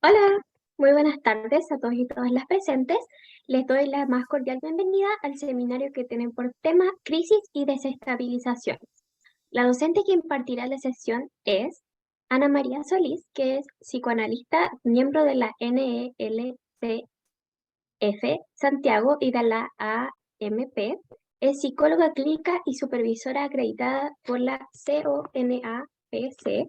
Hola, muy buenas tardes a todos y todas las presentes. Les doy la más cordial bienvenida al seminario que tienen por tema Crisis y Desestabilización. La docente que impartirá la sesión es Ana María Solís, que es psicoanalista, miembro de la NELCF Santiago y de la AMP. Es psicóloga clínica y supervisora acreditada por la CONAPC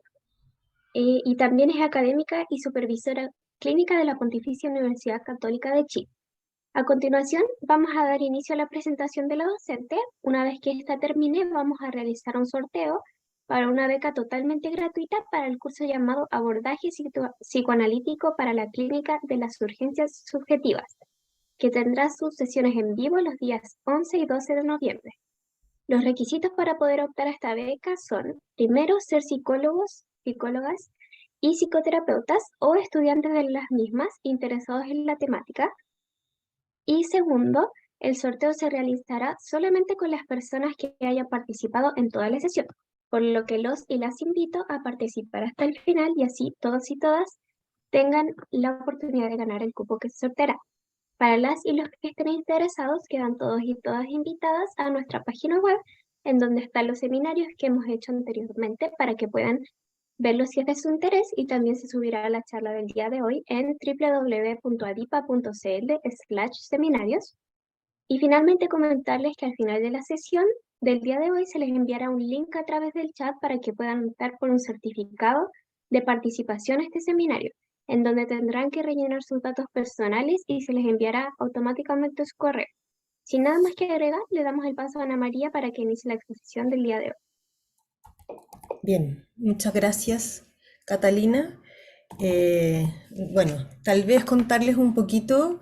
y también es académica y supervisora clínica de la Pontificia Universidad Católica de Chile. A continuación, vamos a dar inicio a la presentación de la docente. Una vez que esta termine, vamos a realizar un sorteo para una beca totalmente gratuita para el curso llamado Abordaje Psicoanalítico para la Clínica de las Urgencias Subjetivas, que tendrá sus sesiones en vivo los días 11 y 12 de noviembre. Los requisitos para poder optar a esta beca son, primero, ser psicólogos, psicólogas y psicoterapeutas o estudiantes de las mismas interesados en la temática. Y segundo, el sorteo se realizará solamente con las personas que hayan participado en toda la sesión, por lo que los y las invito a participar hasta el final y así todos y todas tengan la oportunidad de ganar el cupo que se sorteará. Para las y los que estén interesados, quedan todos y todas invitadas a nuestra página web, en donde están los seminarios que hemos hecho anteriormente para que puedan verlos si es de su interés, y también se subirá a la charla del día de hoy en www.adipa.cl/seminarios. Y finalmente comentarles que al final de la sesión del día de hoy se les enviará un link a través del chat para que puedan optar por un certificado de participación a este seminario, en donde tendrán que rellenar sus datos personales y se les enviará automáticamente su correo. Sin nada más que agregar, le damos el paso a Ana María para que inicie la exposición del día de hoy. Bien, muchas gracias, Catalina. Eh, bueno, tal vez contarles un poquito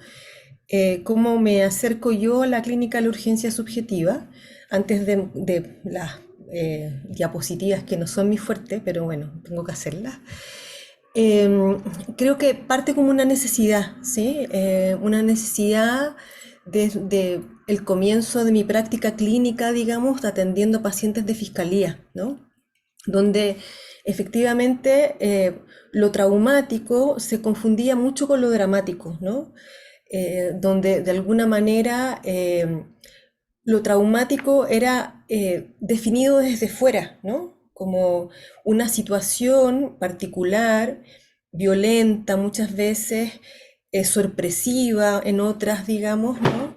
cómo me acerco yo a la clínica de la urgencia subjetiva, antes de las diapositivas que no son mi fuerte, pero bueno, tengo que hacerlas. Eh, Creo que parte como una necesidad, ¿sí? Una necesidad desde el comienzo de mi práctica clínica, digamos, atendiendo pacientes de fiscalía, ¿no? Donde efectivamente lo traumático se confundía mucho con lo dramático, ¿no? Donde de alguna manera lo traumático era definido desde fuera, ¿no? Como una situación particular, violenta muchas veces, sorpresiva en otras, digamos, ¿no?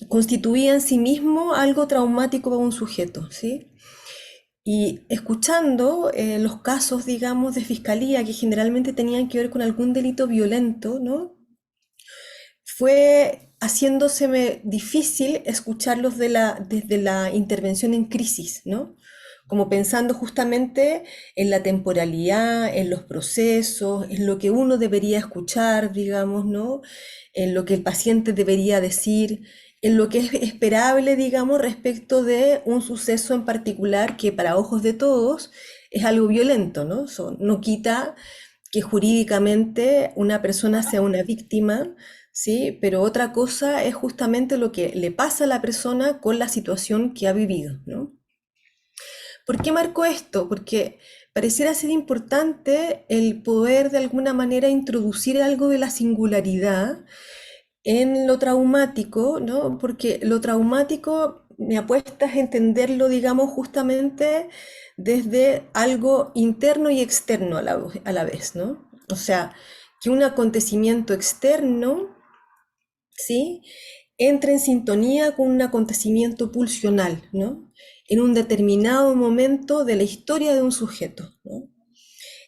Constituía en sí mismo algo traumático para un sujeto, ¿sí? Y escuchando los casos, digamos, de fiscalía que generalmente tenían que ver con algún delito violento, ¿no? Fue haciéndoseme difícil escucharlos desde la intervención en crisis, ¿no? Como pensando justamente en la temporalidad, en los procesos, en lo que uno debería escuchar, digamos, ¿no? En lo que el paciente debería decir, en lo que es esperable, digamos, respecto de un suceso en particular que para ojos de todos es algo violento, ¿no? Eso no quita que jurídicamente una persona sea una víctima, ¿sí? Pero otra cosa es justamente lo que le pasa a la persona con la situación que ha vivido, ¿no? ¿Por qué marco esto? Porque pareciera ser importante el poder de alguna manera introducir algo de la singularidad en lo traumático, ¿no? Porque lo traumático me apuesta a entenderlo, digamos, justamente desde algo interno y externo a la vez, ¿no? O sea, que un acontecimiento externo, ¿sí? Entra en sintonía con un acontecimiento pulsional, ¿no? En un determinado momento de la historia de un sujeto, ¿no?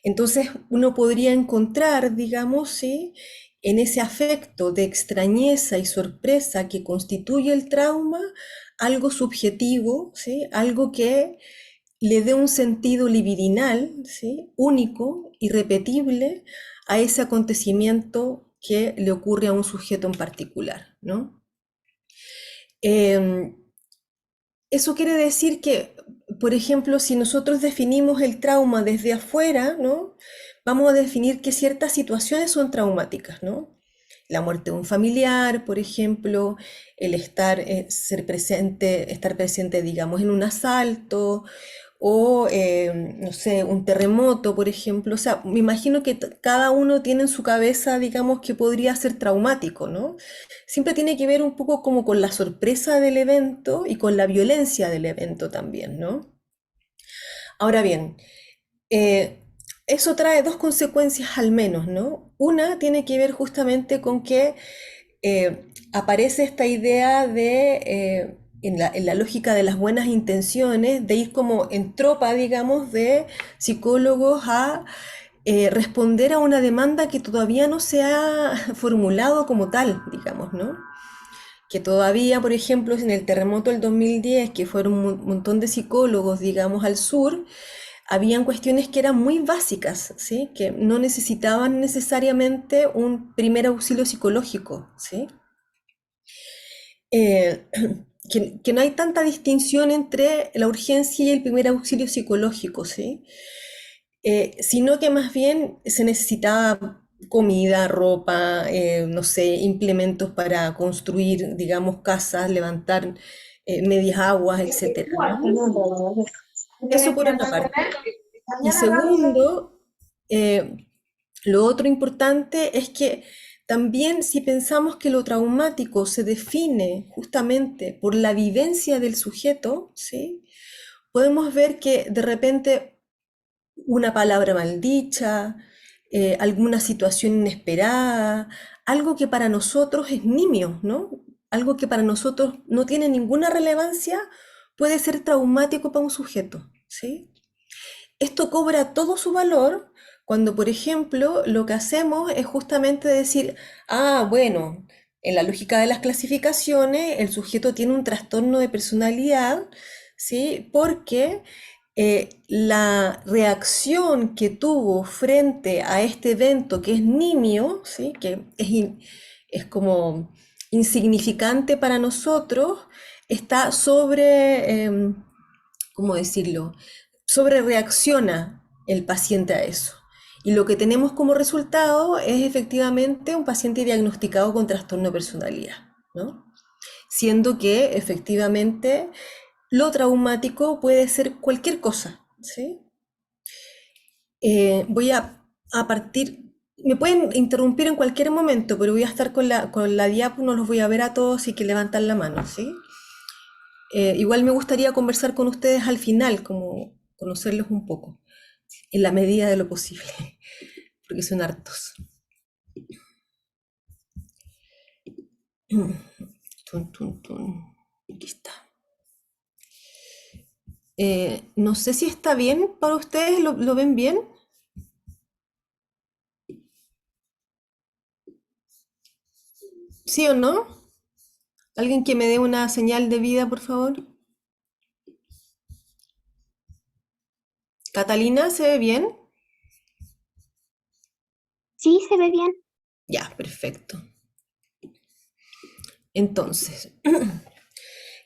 Entonces uno podría encontrar, digamos, ¿sí? En ese afecto de extrañeza y sorpresa que constituye el trauma, algo subjetivo, ¿sí? Algo que le dé un sentido libidinal, ¿sí? Único, irrepetible, a ese acontecimiento que le ocurre a un sujeto en particular, ¿no? Eh, Eso quiere decir que, por ejemplo, si nosotros definimos el trauma desde afuera, ¿no? Vamos a definir que ciertas situaciones son traumáticas, ¿no? La muerte de un familiar, por ejemplo, el estar presente, digamos, en un asalto, o, no sé, un terremoto, por ejemplo. O sea, me imagino que cada uno tiene en su cabeza, digamos, que podría ser traumático, ¿no? Siempre tiene que ver un poco como con la sorpresa del evento y con la violencia del evento también, ¿no? Ahora bien, eh, eso trae dos consecuencias al menos, ¿no? Una tiene que ver justamente con que aparece esta idea de, en la lógica de las buenas intenciones, de ir como en tropa, digamos, de psicólogos a responder a una demanda que todavía no se ha formulado como tal, digamos, ¿no? Que todavía, por ejemplo, en el terremoto del 2010, que fueron un montón de psicólogos, digamos, al sur, habían cuestiones que eran muy básicas, ¿sí? Que no necesitaban necesariamente un primer auxilio psicológico, ¿sí? Eh, que no hay tanta distinción entre la urgencia y el primer auxilio psicológico, ¿sí? Sino que más bien se necesitaba comida, ropa, no sé, implementos para construir, digamos, casas, levantar medias aguas, etcétera, ¿no? Eso por una parte. Y segundo, eh, lo otro importante es que también si pensamos que lo traumático se define justamente por la vivencia del sujeto, ¿sí? Podemos ver que de repente una palabra maldicha, alguna situación inesperada, algo que para nosotros es nimio, ¿no? Algo que para nosotros no tiene ninguna relevancia, puede ser traumático para un sujeto, ¿sí? Esto cobra todo su valor cuando, por ejemplo, lo que hacemos es justamente decir, ah, bueno, en la lógica de las clasificaciones, el sujeto tiene un trastorno de personalidad, ¿sí? Porque la reacción que tuvo frente a este evento que es nimio, ¿sí? Que es como insignificante para nosotros, está sobre, ¿cómo decirlo? Sobre reacciona el paciente a eso. Y lo que tenemos como resultado es efectivamente un paciente diagnosticado con trastorno de personalidad, ¿no? Siendo que efectivamente lo traumático puede ser cualquier cosa, ¿sí? Voy a partir, me pueden interrumpir en cualquier momento, pero voy a estar con la diapo, no los voy a ver a todos y que levantan la mano, ¿sí? Igual me gustaría conversar con ustedes al final, como conocerlos un poco, en la medida de lo posible, porque son hartos. Tun, tun, tun. Aquí está. No sé si está bien para ustedes, lo ven bien? ¿Sí o no? ¿Alguien que me dé una señal de vida, por favor? ¿Catalina, se ve bien? Sí, se ve bien. Ya, perfecto. Entonces,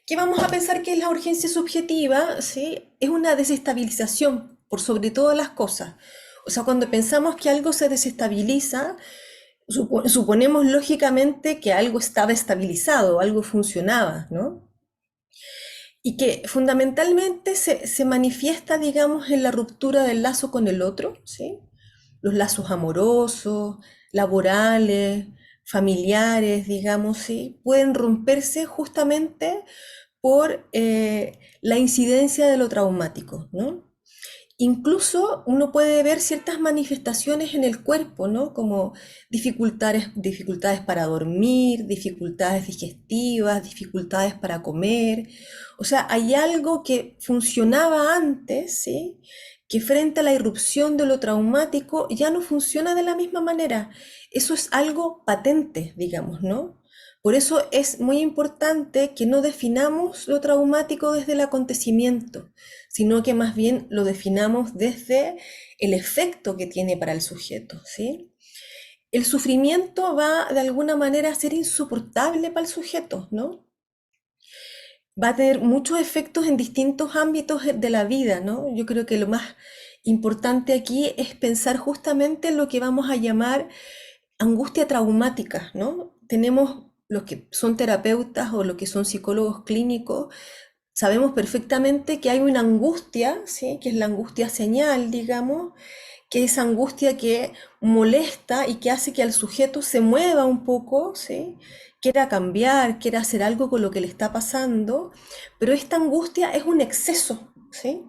¿qué vamos a pensar que es la urgencia subjetiva? ¿Sí? Es una desestabilización por sobre todas las cosas. O sea, cuando pensamos que algo se desestabiliza, suponemos lógicamente que algo estaba estabilizado, algo funcionaba, ¿no? Y que fundamentalmente se manifiesta, digamos, en la ruptura del lazo con el otro, ¿sí? Los lazos amorosos, laborales, familiares, digamos, ¿sí? Pueden romperse justamente por la incidencia de lo traumático, ¿no? Incluso uno puede ver ciertas manifestaciones en el cuerpo, ¿no? Como dificultades para dormir, dificultades digestivas, dificultades para comer. O sea, hay algo que funcionaba antes, ¿sí? Que frente a la irrupción de lo traumático ya no funciona de la misma manera. Eso es algo patente, digamos, ¿no? Por eso es muy importante que no definamos lo traumático desde el acontecimiento, sino que más bien lo definamos desde el efecto que tiene para el sujeto, ¿sí? El sufrimiento va de alguna manera a ser insoportable para el sujeto, ¿no? Va a tener muchos efectos en distintos ámbitos de la vida, ¿no? Yo creo que lo más importante aquí es pensar justamente en lo que vamos a llamar angustia traumática, ¿no? Tenemos los que son terapeutas o los que son psicólogos clínicos, sabemos perfectamente que hay una angustia, ¿sí? Que es la angustia señal, digamos, que es angustia que molesta y que hace que al sujeto se mueva un poco, ¿sí? Quiera cambiar, quiera hacer algo con lo que le está pasando, pero esta angustia es un exceso, ¿sí?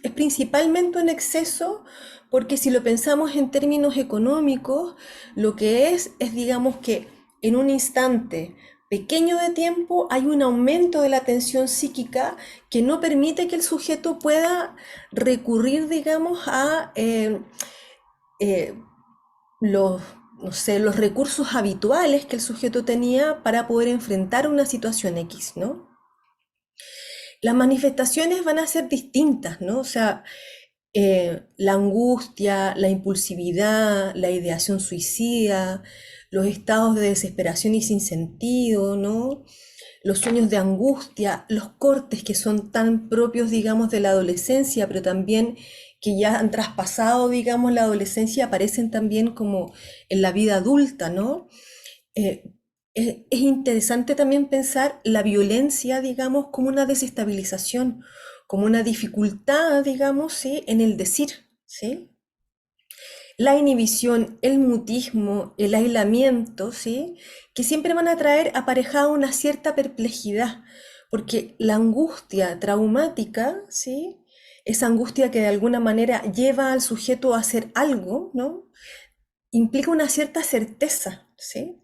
Es principalmente un exceso porque si lo pensamos en términos económicos, lo que es digamos que en un instante pequeño de tiempo hay un aumento de la tensión psíquica que no permite que el sujeto pueda recurrir, digamos, a eh, los, no sé, los recursos habituales que el sujeto tenía para poder enfrentar una situación X, ¿no? Las manifestaciones van a ser distintas, ¿no? O sea, la angustia, la impulsividad, la ideación suicida, los estados de desesperación y sin sentido, ¿no? Los sueños de angustia, los cortes que son tan propios, digamos, de la adolescencia, pero también que ya han traspasado, digamos, la adolescencia, aparecen también como en la vida adulta, ¿no? Eh, es interesante también pensar la violencia, digamos, como una desestabilización, como una dificultad, digamos, ¿sí? En el decir, ¿sí? La inhibición, el mutismo, el aislamiento, ¿sí? Que siempre van a traer aparejada una cierta perplejidad, porque la angustia traumática, ¿sí? Esa angustia que de alguna manera lleva al sujeto a hacer algo, ¿no? Implica una cierta certeza, ¿sí?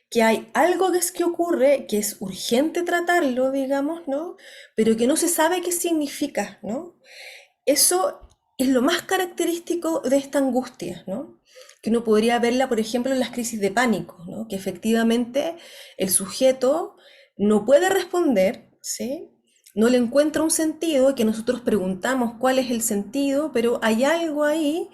Que hay algo que ocurre, que es urgente tratarlo, digamos, ¿no? Pero que no se sabe qué significa, ¿no? Eso es lo más característico de esta angustia, ¿no? Que uno podría verla, por ejemplo, en las crisis de pánico, ¿no? Que efectivamente el sujeto no puede responder, ¿sí? No le encuentra un sentido, que nosotros preguntamos cuál es el sentido, pero hay algo ahí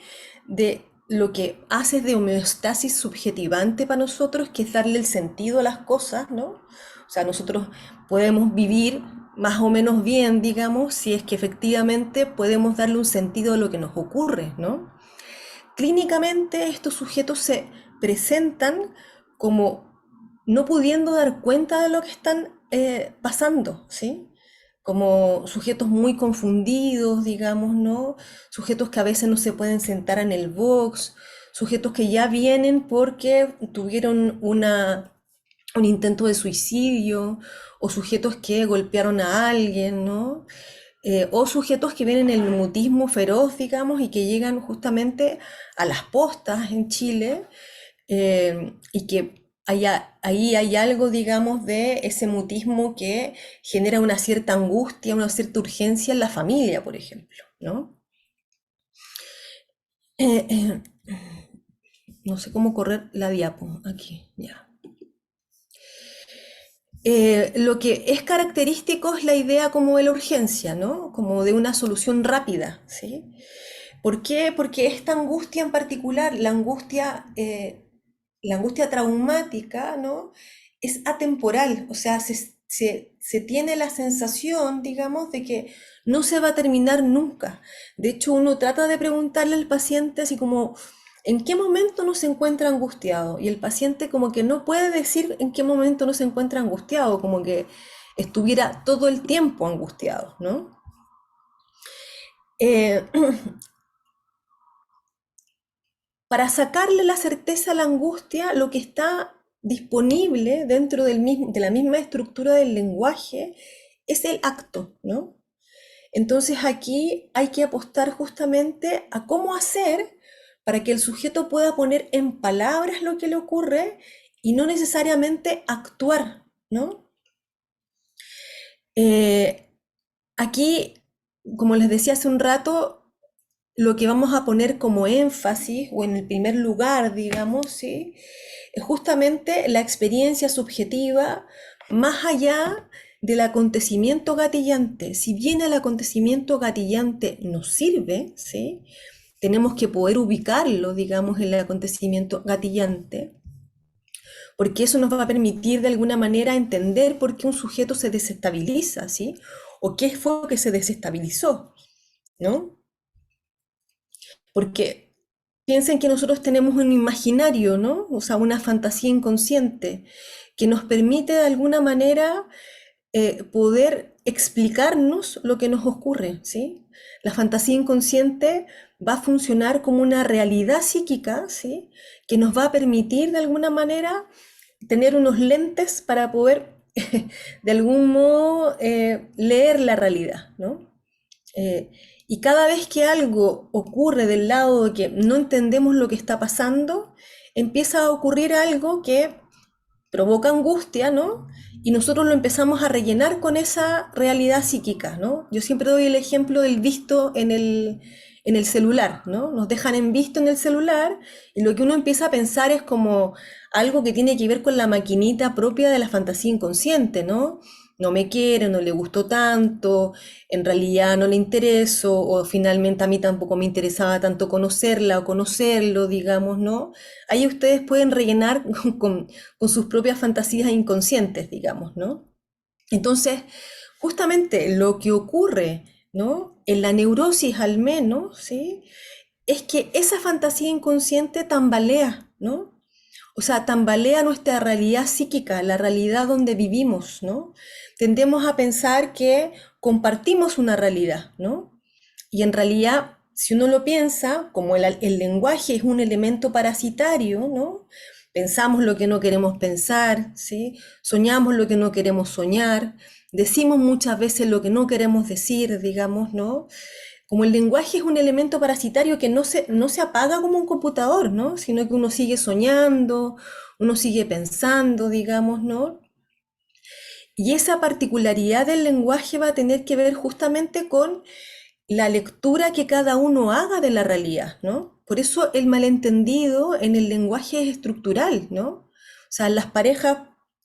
de lo que hace de homeostasis subjetivante para nosotros, que es darle el sentido a las cosas, ¿no? O sea, nosotros podemos vivir más o menos bien, digamos, si es que efectivamente podemos darle un sentido a lo que nos ocurre, ¿no? Clínicamente estos sujetos se presentan como no pudiendo dar cuenta de lo que están pasando, ¿sí? Como sujetos muy confundidos, digamos, ¿no? Sujetos que a veces no se pueden sentar en el box, sujetos que ya vienen porque tuvieron un intento de suicidio, o sujetos que golpearon a alguien, ¿no? O sujetos que vienen en el mutismo feroz, digamos, y que llegan justamente a las postas en Chile, y que ahí hay algo, digamos, de ese mutismo que genera una cierta angustia, una cierta urgencia en la familia, por ejemplo, ¿no? Eh, eh, no sé cómo correr la diapo aquí, ya. Lo que es característico es la idea como de la urgencia, ¿no? Como de una solución rápida, ¿sí? ¿Por qué? Porque esta angustia en particular, la angustia traumática, ¿no? Es atemporal, o sea, se tiene la sensación, digamos, de que no se va a terminar nunca. De hecho, uno trata de preguntarle al paciente así como, ¿en qué momento no se encuentra angustiado? Y el paciente como que no puede decir en qué momento no se encuentra angustiado, como que estuviera todo el tiempo angustiado, ¿no? Eh, para sacarle la certeza a la angustia, lo que está disponible dentro de la misma estructura del lenguaje es el acto, ¿no? Entonces aquí hay que apostar justamente a cómo hacer para que el sujeto pueda poner en palabras lo que le ocurre y no necesariamente actuar, ¿no? Eh, aquí, como les decía hace un rato, lo que vamos a poner como énfasis o en el primer lugar, digamos, ¿sí? Es justamente la experiencia subjetiva más allá del acontecimiento gatillante. Si bien el acontecimiento gatillante nos sirve, ¿sí? Tenemos que poder ubicarlo, digamos, en el acontecimiento gatillante, porque eso nos va a permitir de alguna manera entender por qué un sujeto se desestabiliza, ¿sí? O qué fue lo que se desestabilizó, ¿no? Porque piensen que nosotros tenemos un imaginario, ¿no? O sea, una fantasía inconsciente que nos permite de alguna manera poder explicarnos lo que nos ocurre, ¿sí? La fantasía inconsciente va a funcionar como una realidad psíquica, ¿sí? Que nos va a permitir de alguna manera tener unos lentes para poder de algún modo leer la realidad, ¿no? Eh, y cada vez que algo ocurre del lado de que no entendemos lo que está pasando, empieza a ocurrir algo que provoca angustia, ¿no? Y nosotros lo empezamos a rellenar con esa realidad psíquica, ¿no? Yo siempre doy el ejemplo del visto en el celular, ¿no? Nos dejan en visto en el celular y lo que uno empieza a pensar es como algo que tiene que ver con la maquinita propia de la fantasía inconsciente, ¿no? No me quiere, no le gustó tanto, en realidad no le intereso, o finalmente a mí tampoco me interesaba tanto conocerla o conocerlo, digamos, ¿no? Ahí ustedes pueden rellenar con sus propias fantasías inconscientes, digamos, ¿no? Entonces, justamente lo que ocurre, ¿no? En la neurosis al menos, ¿sí? Es que esa fantasía inconsciente tambalea, ¿no? O sea, tambalea nuestra realidad psíquica, la realidad donde vivimos, ¿no? Tendemos a pensar que compartimos una realidad, ¿no? Y en realidad, si uno lo piensa, como el lenguaje es un elemento parasitario, ¿no? Pensamos lo que no queremos pensar, ¿sí? Soñamos lo que no queremos soñar, decimos muchas veces lo que no queremos decir, digamos, ¿no? Como el lenguaje es un elemento parasitario que no se apaga como un computador, ¿no? Sino que uno sigue soñando, uno sigue pensando, digamos, ¿no? Y esa particularidad del lenguaje va a tener que ver justamente con la lectura que cada uno haga de la realidad, ¿no? Por eso el malentendido en el lenguaje es estructural, ¿no? O sea, en las parejas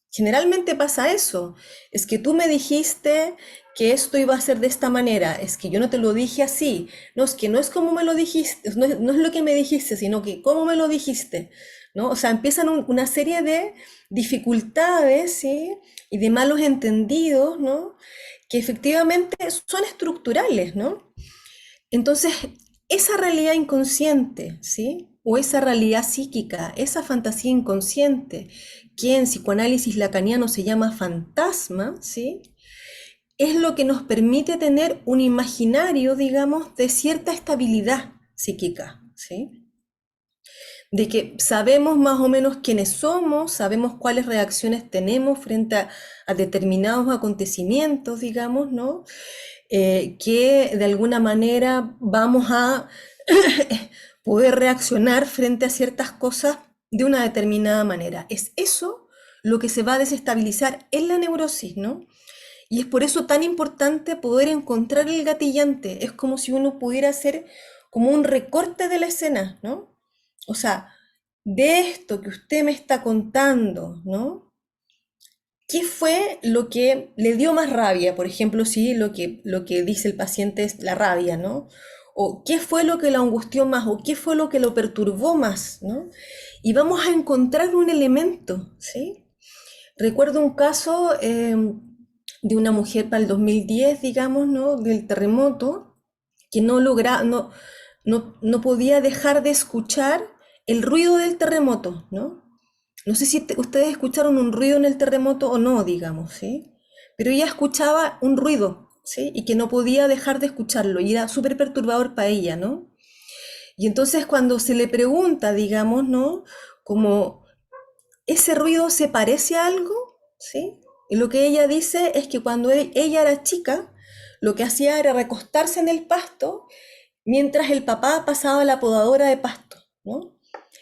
generalmente pasa eso. Es que tú me dijiste que esto iba a ser de esta manera, es que yo no te lo dije así. No, es que no es como me lo dijiste, no es lo que me dijiste, sino que cómo me lo dijiste, ¿no? O sea, empiezan una serie de dificultades, ¿sí? Y de malos entendidos, ¿no? Que efectivamente son estructurales, ¿no? Entonces, esa realidad inconsciente, ¿sí? O esa realidad psíquica, esa fantasía inconsciente, que en psicoanálisis lacaniano se llama fantasma, ¿sí? Es lo que nos permite tener un imaginario, digamos, de cierta estabilidad psíquica, ¿sí? De que sabemos más o menos quiénes somos, sabemos cuáles reacciones tenemos frente a determinados acontecimientos, digamos, ¿no? Que de alguna manera vamos a poder reaccionar frente a ciertas cosas de una determinada manera. Es eso lo que se va a desestabilizar en la neurosis, ¿no? Y es por eso tan importante poder encontrar el gatillante. Es como si uno pudiera hacer como un recorte de la escena, ¿no? O sea, de esto que usted me está contando, ¿no? ¿Qué fue lo que le dio más rabia? Por ejemplo, si lo que dice el paciente es la rabia, ¿no? O qué fue lo que lo angustió más, o qué fue lo que lo perturbó más, ¿no? Y vamos a encontrar un elemento, ¿sí? Recuerdo un caso de una mujer para el 2010, digamos, ¿no? Del terremoto, que no podía dejar de escuchar el ruido del terremoto, ¿no? No sé si ustedes escucharon un ruido en el terremoto o no, digamos, ¿sí? Pero ella escuchaba un ruido, ¿sí? Y que no podía dejar de escucharlo y era súper perturbador para ella, ¿no? Y entonces cuando se le pregunta, digamos, ¿no? Como ese ruido se parece a algo, ¿sí? Y lo que ella dice es que cuando ella era chica, lo que hacía era recostarse en el pasto mientras el papá pasaba la podadora de pasto, ¿no?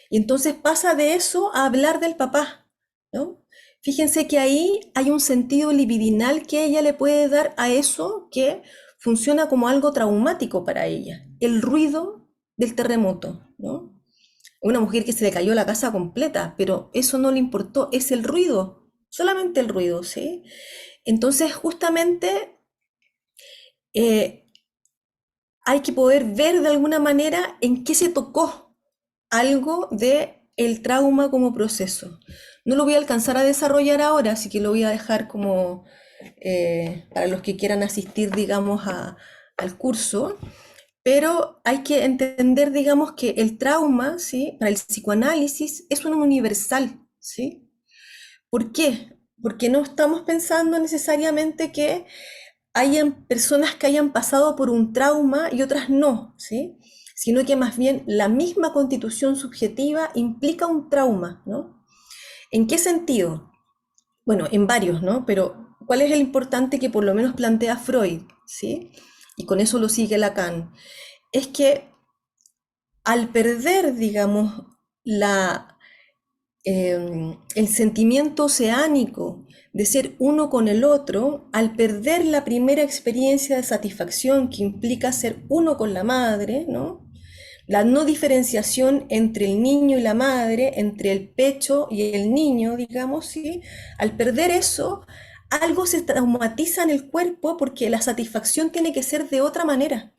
Y entonces pasa de eso a hablar del papá, ¿no? Fíjense que ahí hay un sentido libidinal que ella le puede dar a eso que funciona como algo traumático para ella, el ruido del terremoto, ¿no? Una mujer que se le cayó la casa completa, pero eso no le importó, es el ruido, solamente el ruido, ¿sí? Entonces, justamente eh, hay que poder ver de alguna manera en qué se tocó algo de el trauma como proceso. No lo voy a alcanzar a desarrollar ahora, así que lo voy a dejar como para los que quieran asistir, digamos, al curso. Pero hay que entender, digamos, que el trauma, ¿sí? Para el psicoanálisis es un universal, ¿sí? ¿Por qué? Porque no estamos pensando necesariamente que hayan personas que hayan pasado por un trauma y otras no, ¿sí? Sino que más bien la misma constitución subjetiva implica un trauma, ¿no? ¿En qué sentido? Bueno, en varios, ¿no? Pero ¿cuál es el importante que por lo menos plantea Freud, ¿sí? Y con eso lo sigue Lacan. Es que al perder, digamos, la, el sentimiento oceánico de ser uno con el otro, al perder la primera experiencia de satisfacción que implica ser uno con la madre, ¿no? La no diferenciación entre el niño y la madre, entre el pecho y el niño, digamos, ¿sí? Al perder eso, algo se traumatiza en el cuerpo porque la satisfacción tiene que ser de otra manera.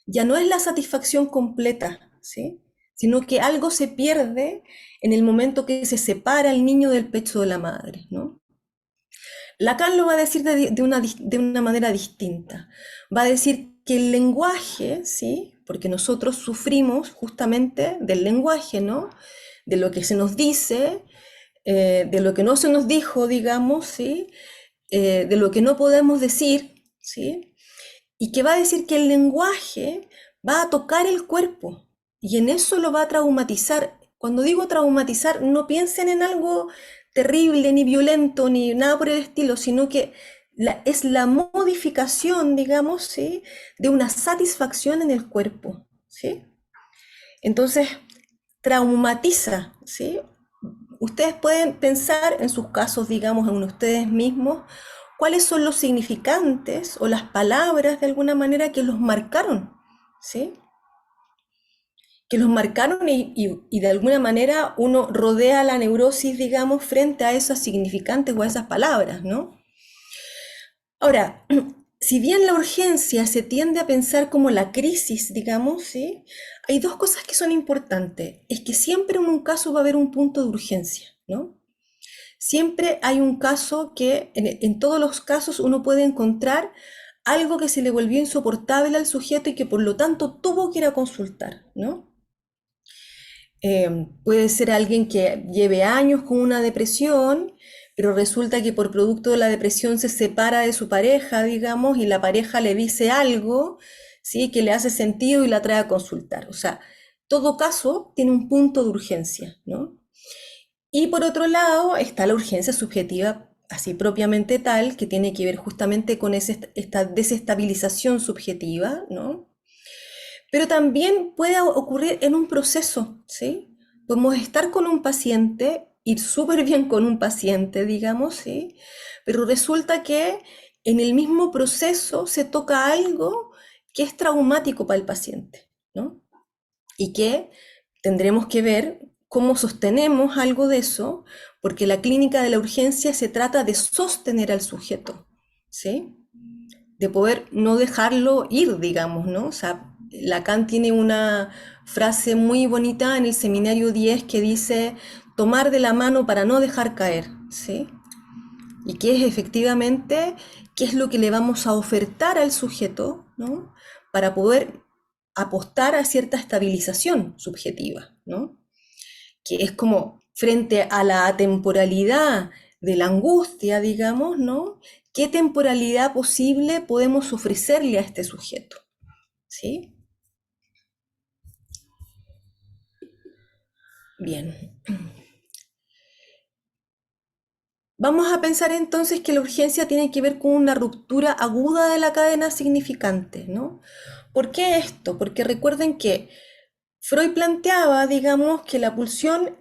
Ya no es la satisfacción completa, ¿sí? Sino que algo se pierde en el momento que se separa el niño del pecho de la madre, ¿no? Lacan lo va a decir de una manera distinta. Va a decir que el lenguaje, ¿sí? Porque nosotros sufrimos justamente del lenguaje, ¿no? De lo que se nos dice, de lo que no se nos dijo, digamos, ¿sí? De lo que no podemos decir, ¿sí? Y que va a decir que el lenguaje va a tocar el cuerpo y en eso lo va a traumatizar. Cuando digo traumatizar, no piensen en algo terrible, ni violento, ni nada por el estilo, sino que es la modificación, digamos, ¿sí? De una satisfacción en el cuerpo, ¿sí? Entonces, traumatiza, ¿sí? Ustedes pueden pensar en sus casos, digamos, en ustedes mismos, cuáles son los significantes o las palabras de alguna manera que los marcaron, ¿sí? Que los marcaron y de alguna manera uno rodea la neurosis, digamos, frente a esos significantes o a esas palabras, ¿no? Ahora, si bien la urgencia se tiende a pensar como la crisis, digamos, ¿sí? Hay dos cosas que son importantes. Es que siempre en un caso va a haber un punto de urgencia, ¿no? Siempre hay un caso que, en todos los casos, uno puede encontrar algo que se le volvió insoportable al sujeto y que por lo tanto tuvo que ir a consultar, ¿no? Puede ser alguien que lleve años con una depresión, pero resulta que por producto de la depresión se separa de su pareja, digamos, y la pareja le dice algo, ¿sí? Que le hace sentido y la trae a consultar. O sea, todo caso tiene un punto de urgencia, ¿no? Y por otro lado está la urgencia subjetiva, así propiamente tal, que tiene que ver justamente con esta desestabilización subjetiva, ¿no? Pero también puede ocurrir en un proceso, ¿sí? Podemos estar con un paciente, ir súper bien con un paciente, digamos, ¿sí? Pero resulta que en el mismo proceso se toca algo que es traumático para el paciente, ¿no? Y que tendremos que ver cómo sostenemos algo de eso, porque la clínica de la urgencia se trata de sostener al sujeto, ¿sí? De poder no dejarlo ir, digamos, ¿no? O sea, Lacan tiene una frase muy bonita en el seminario 10 que dice tomar de la mano para no dejar caer, ¿sí? Y que es efectivamente qué es lo que le vamos a ofertar al sujeto, ¿no? Para poder apostar a cierta estabilización subjetiva, ¿no? Que es como frente a la atemporalidad de la angustia, digamos, ¿no? ¿Qué temporalidad posible podemos ofrecerle a este sujeto? ¿Sí? Bien. Vamos a pensar entonces que la urgencia tiene que ver con una ruptura aguda de la cadena significante, ¿no? ¿Por qué esto? Porque recuerden que Freud planteaba, digamos, que la pulsión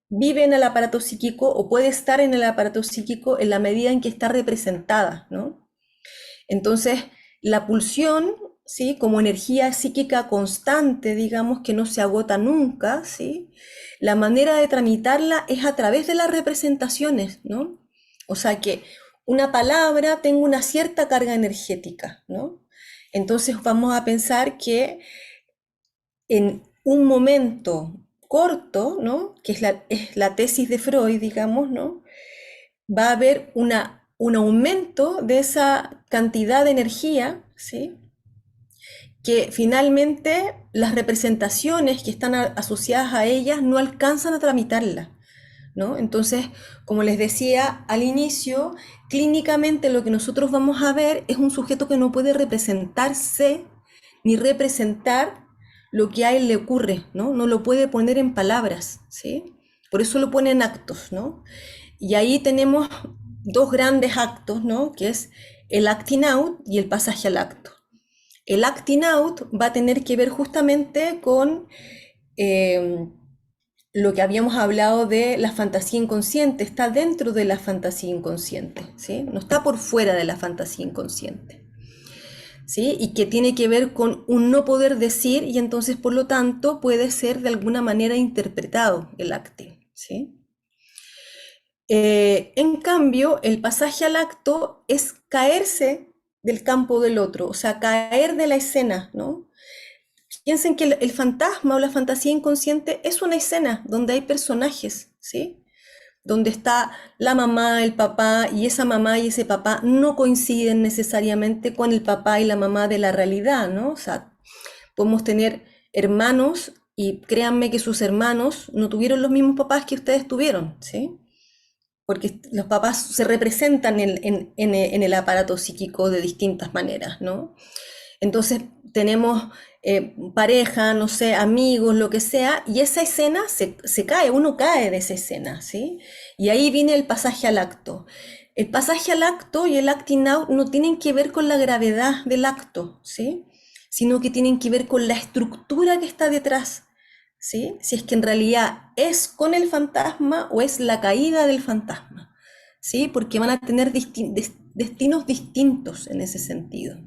vive en el aparato psíquico o puede estar en el aparato psíquico en la medida en que está representada, ¿no? Entonces, la pulsión, ¿sí? Como energía psíquica constante, digamos, que no se agota nunca, ¿sí? La manera de tramitarla es a través de las representaciones, ¿no? O sea que una palabra tenga una cierta carga energética, ¿no? Entonces vamos a pensar que en un momento corto, ¿no? Que es la tesis de Freud, digamos, ¿no? Va a haber un aumento de esa cantidad de energía, ¿sí? Que finalmente las representaciones que están asociadas a ellas no alcanzan a tramitarla, ¿no? Entonces, como les decía al inicio, clínicamente lo que nosotros vamos a ver es un sujeto que no puede representarse ni representar lo que a él le ocurre, ¿no? No lo puede poner en palabras, ¿sí? Por eso lo pone en actos, ¿no? Y ahí tenemos dos grandes actos, ¿no? Que es el acting out y el pasaje al acto. El acting out va a tener que ver justamente con eh, lo que habíamos hablado de la fantasía inconsciente, está dentro de la fantasía inconsciente, ¿sí? No está por fuera de la fantasía inconsciente, ¿sí? Y que tiene que ver con un no poder decir y entonces por lo tanto puede ser de alguna manera interpretado el acting, ¿sí? En cambio, el pasaje al acto es caerse del campo del otro, o sea, caer de la escena, ¿no? Piensen que el fantasma o la fantasía inconsciente es una escena donde hay personajes, ¿sí? Donde está la mamá, el papá, y esa mamá y ese papá no coinciden necesariamente con el papá y la mamá de la realidad, ¿no? O sea, podemos tener hermanos y créanme que sus hermanos no tuvieron los mismos papás que ustedes tuvieron, ¿sí? Porque los papás se representan en el aparato psíquico de distintas maneras, ¿no? Entonces tenemos pareja, no sé, amigos, lo que sea, y esa escena se cae, uno cae de esa escena, ¿sí? Y ahí viene el pasaje al acto. El pasaje al acto y el acting out no tienen que ver con la gravedad del acto, ¿sí? Sino que tienen que ver con la estructura que está detrás, ¿sí? Si es que en realidad es con el fantasma o es la caída del fantasma, ¿sí? Porque van a tener destinos distintos en ese sentido.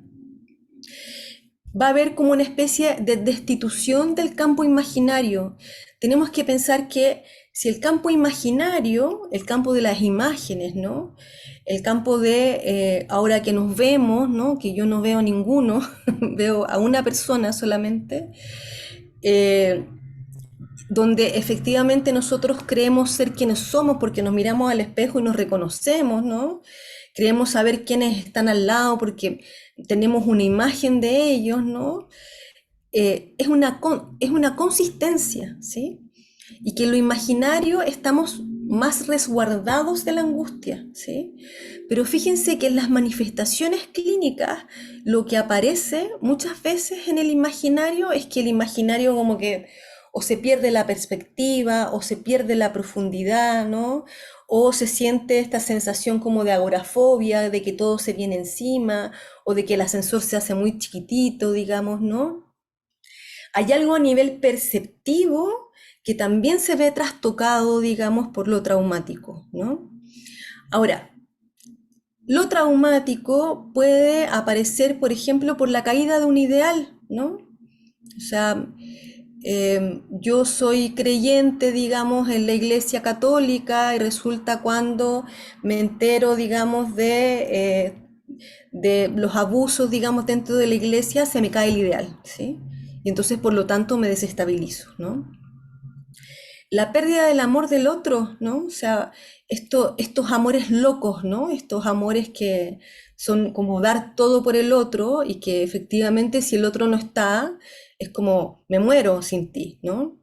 Va a haber como una especie de destitución del campo imaginario. Tenemos que pensar que si el campo imaginario, el campo de las imágenes, ¿no? El campo de ahora que nos vemos, ¿no? Que yo no veo a ninguno, veo a una persona solamente, eh, donde efectivamente nosotros creemos ser quienes somos porque nos miramos al espejo y nos reconocemos, ¿no? Creemos saber quiénes están al lado porque tenemos una imagen de ellos, ¿no? Es una consistencia, ¿sí? Y que en lo imaginario estamos más resguardados de la angustia, ¿sí? Pero fíjense que en las manifestaciones clínicas lo que aparece muchas veces en el imaginario es que el imaginario como que o se pierde la perspectiva o se pierde la profundidad, ¿no? O se siente esta sensación como de agorafobia, de que todo se viene encima o de que el ascensor se hace muy chiquitito, digamos, ¿no? Hay algo a nivel perceptivo que también se ve trastocado, digamos, por lo traumático, ¿no? Ahora, lo traumático puede aparecer, por ejemplo, por la caída de un ideal, ¿no? O sea, yo soy creyente, digamos, en la Iglesia Católica y resulta cuando me entero, digamos, de los abusos, digamos, dentro de la Iglesia, se me cae el ideal, ¿sí? Y entonces, por lo tanto, me desestabilizo, ¿no? La pérdida del amor del otro, ¿no? O sea, estos amores locos, ¿no? Estos amores que son como dar todo por el otro y que efectivamente si el otro no está, es como me muero sin ti, ¿no?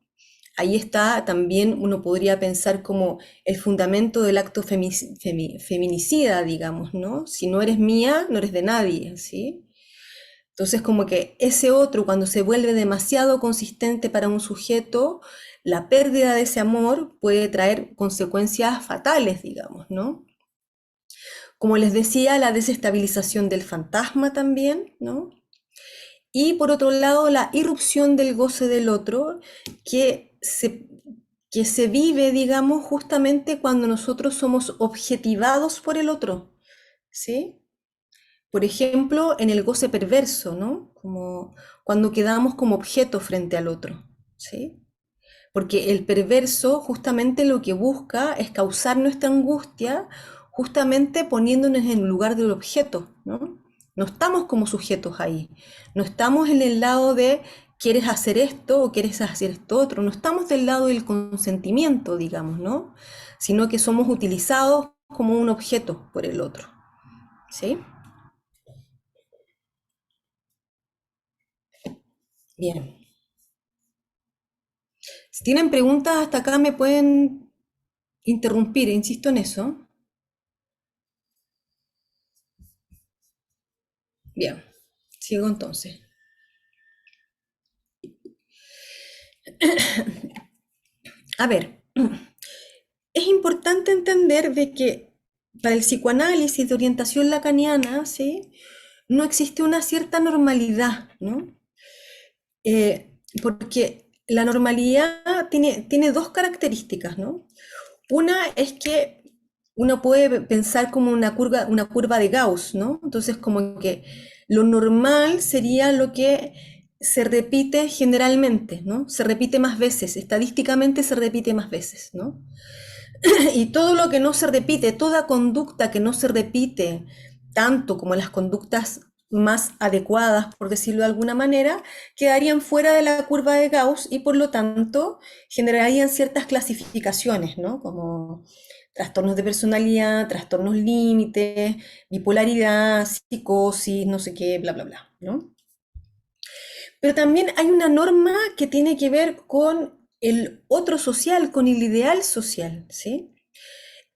Ahí está también, uno podría pensar como el fundamento del acto feminicida, digamos, ¿no? Si no eres mía, no eres de nadie, ¿sí? Entonces, como que ese otro, cuando se vuelve demasiado consistente para un sujeto, la pérdida de ese amor puede traer consecuencias fatales, digamos, ¿no? Como les decía, la desestabilización del fantasma también, ¿no? Y por otro lado, la irrupción del goce del otro, que se, que se vive, digamos, justamente cuando nosotros somos objetivados por el otro, ¿sí? Por ejemplo, en el goce perverso, ¿no? Como cuando quedamos como objeto frente al otro, ¿sí? Porque el perverso justamente lo que busca es causar nuestra angustia justamente poniéndonos en el lugar del objeto, ¿no? No estamos como sujetos ahí, no estamos en el lado de quieres hacer esto o quieres hacer esto otro, no estamos del lado del consentimiento, digamos, ¿no? Sino que somos utilizados como un objeto por el otro, ¿sí? Bien. Si tienen preguntas hasta acá me pueden interrumpir, insisto en eso. Bien, sigo entonces. A ver, es importante entender de que para el psicoanálisis de orientación lacaniana, ¿sí? No existe una cierta normalidad, ¿no? Porque la normalidad tiene dos características, ¿no? Una es que uno puede pensar como una curva de Gauss, ¿no? Entonces, como que lo normal sería lo que se repite generalmente, ¿no? Se repite más veces, estadísticamente se repite más veces, ¿no? Y todo lo que no se repite, toda conducta que no se repite, tanto como las conductas más adecuadas, por decirlo de alguna manera, quedarían fuera de la curva de Gauss y por lo tanto generarían ciertas clasificaciones, ¿no? Como trastornos de personalidad, trastornos límites, bipolaridad, psicosis, no sé qué, bla, bla, bla, ¿no? Pero también hay una norma que tiene que ver con el otro social, con el ideal social, ¿sí?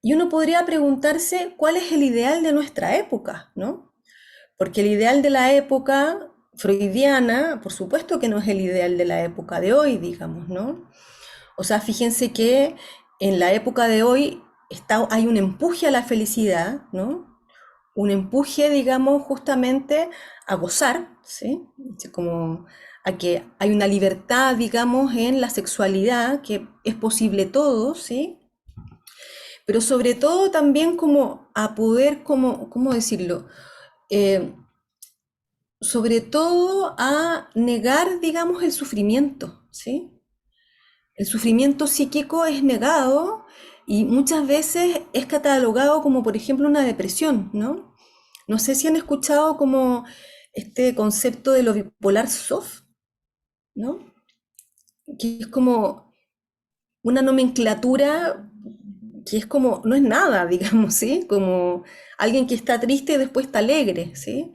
Y uno podría preguntarse cuál es el ideal de nuestra época, ¿no? Porque el ideal de la época freudiana, por supuesto que no es el ideal de la época de hoy, digamos, ¿no? O sea, fíjense que en la época de hoy hay un empuje a la felicidad, ¿no? Un empuje, digamos, justamente a gozar, ¿sí? Así como a que hay una libertad, digamos, en la sexualidad, que es posible todo, ¿sí? Pero sobre todo también como a poder, como, ¿cómo decirlo? Eh, Sobre todo a negar, digamos, el sufrimiento, ¿sí? El sufrimiento psíquico es negado y muchas veces es catalogado como, por ejemplo, una depresión, ¿no? No sé si han escuchado como este concepto de lo bipolar soft, ¿no? Que es como una nomenclatura que es como, no es nada, digamos, ¿sí? Como alguien que está triste y después está alegre, ¿sí?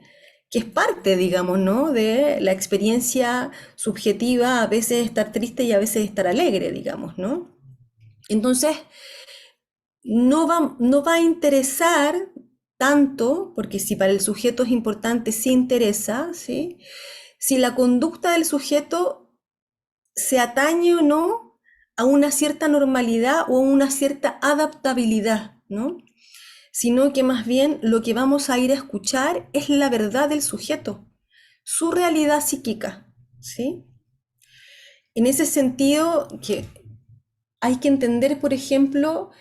Que es parte, digamos, ¿no? De la experiencia subjetiva, a veces estar triste y a veces estar alegre, digamos, ¿no? Entonces, no va a interesar tanto, porque si para el sujeto es importante, sí interesa, ¿sí? Si la conducta del sujeto se atañe o no a una cierta normalidad o a una cierta adaptabilidad, ¿no? Sino que más bien lo que vamos a ir a escuchar es la verdad del sujeto, su realidad psíquica, ¿sí? En ese sentido, que hay que entender, por ejemplo,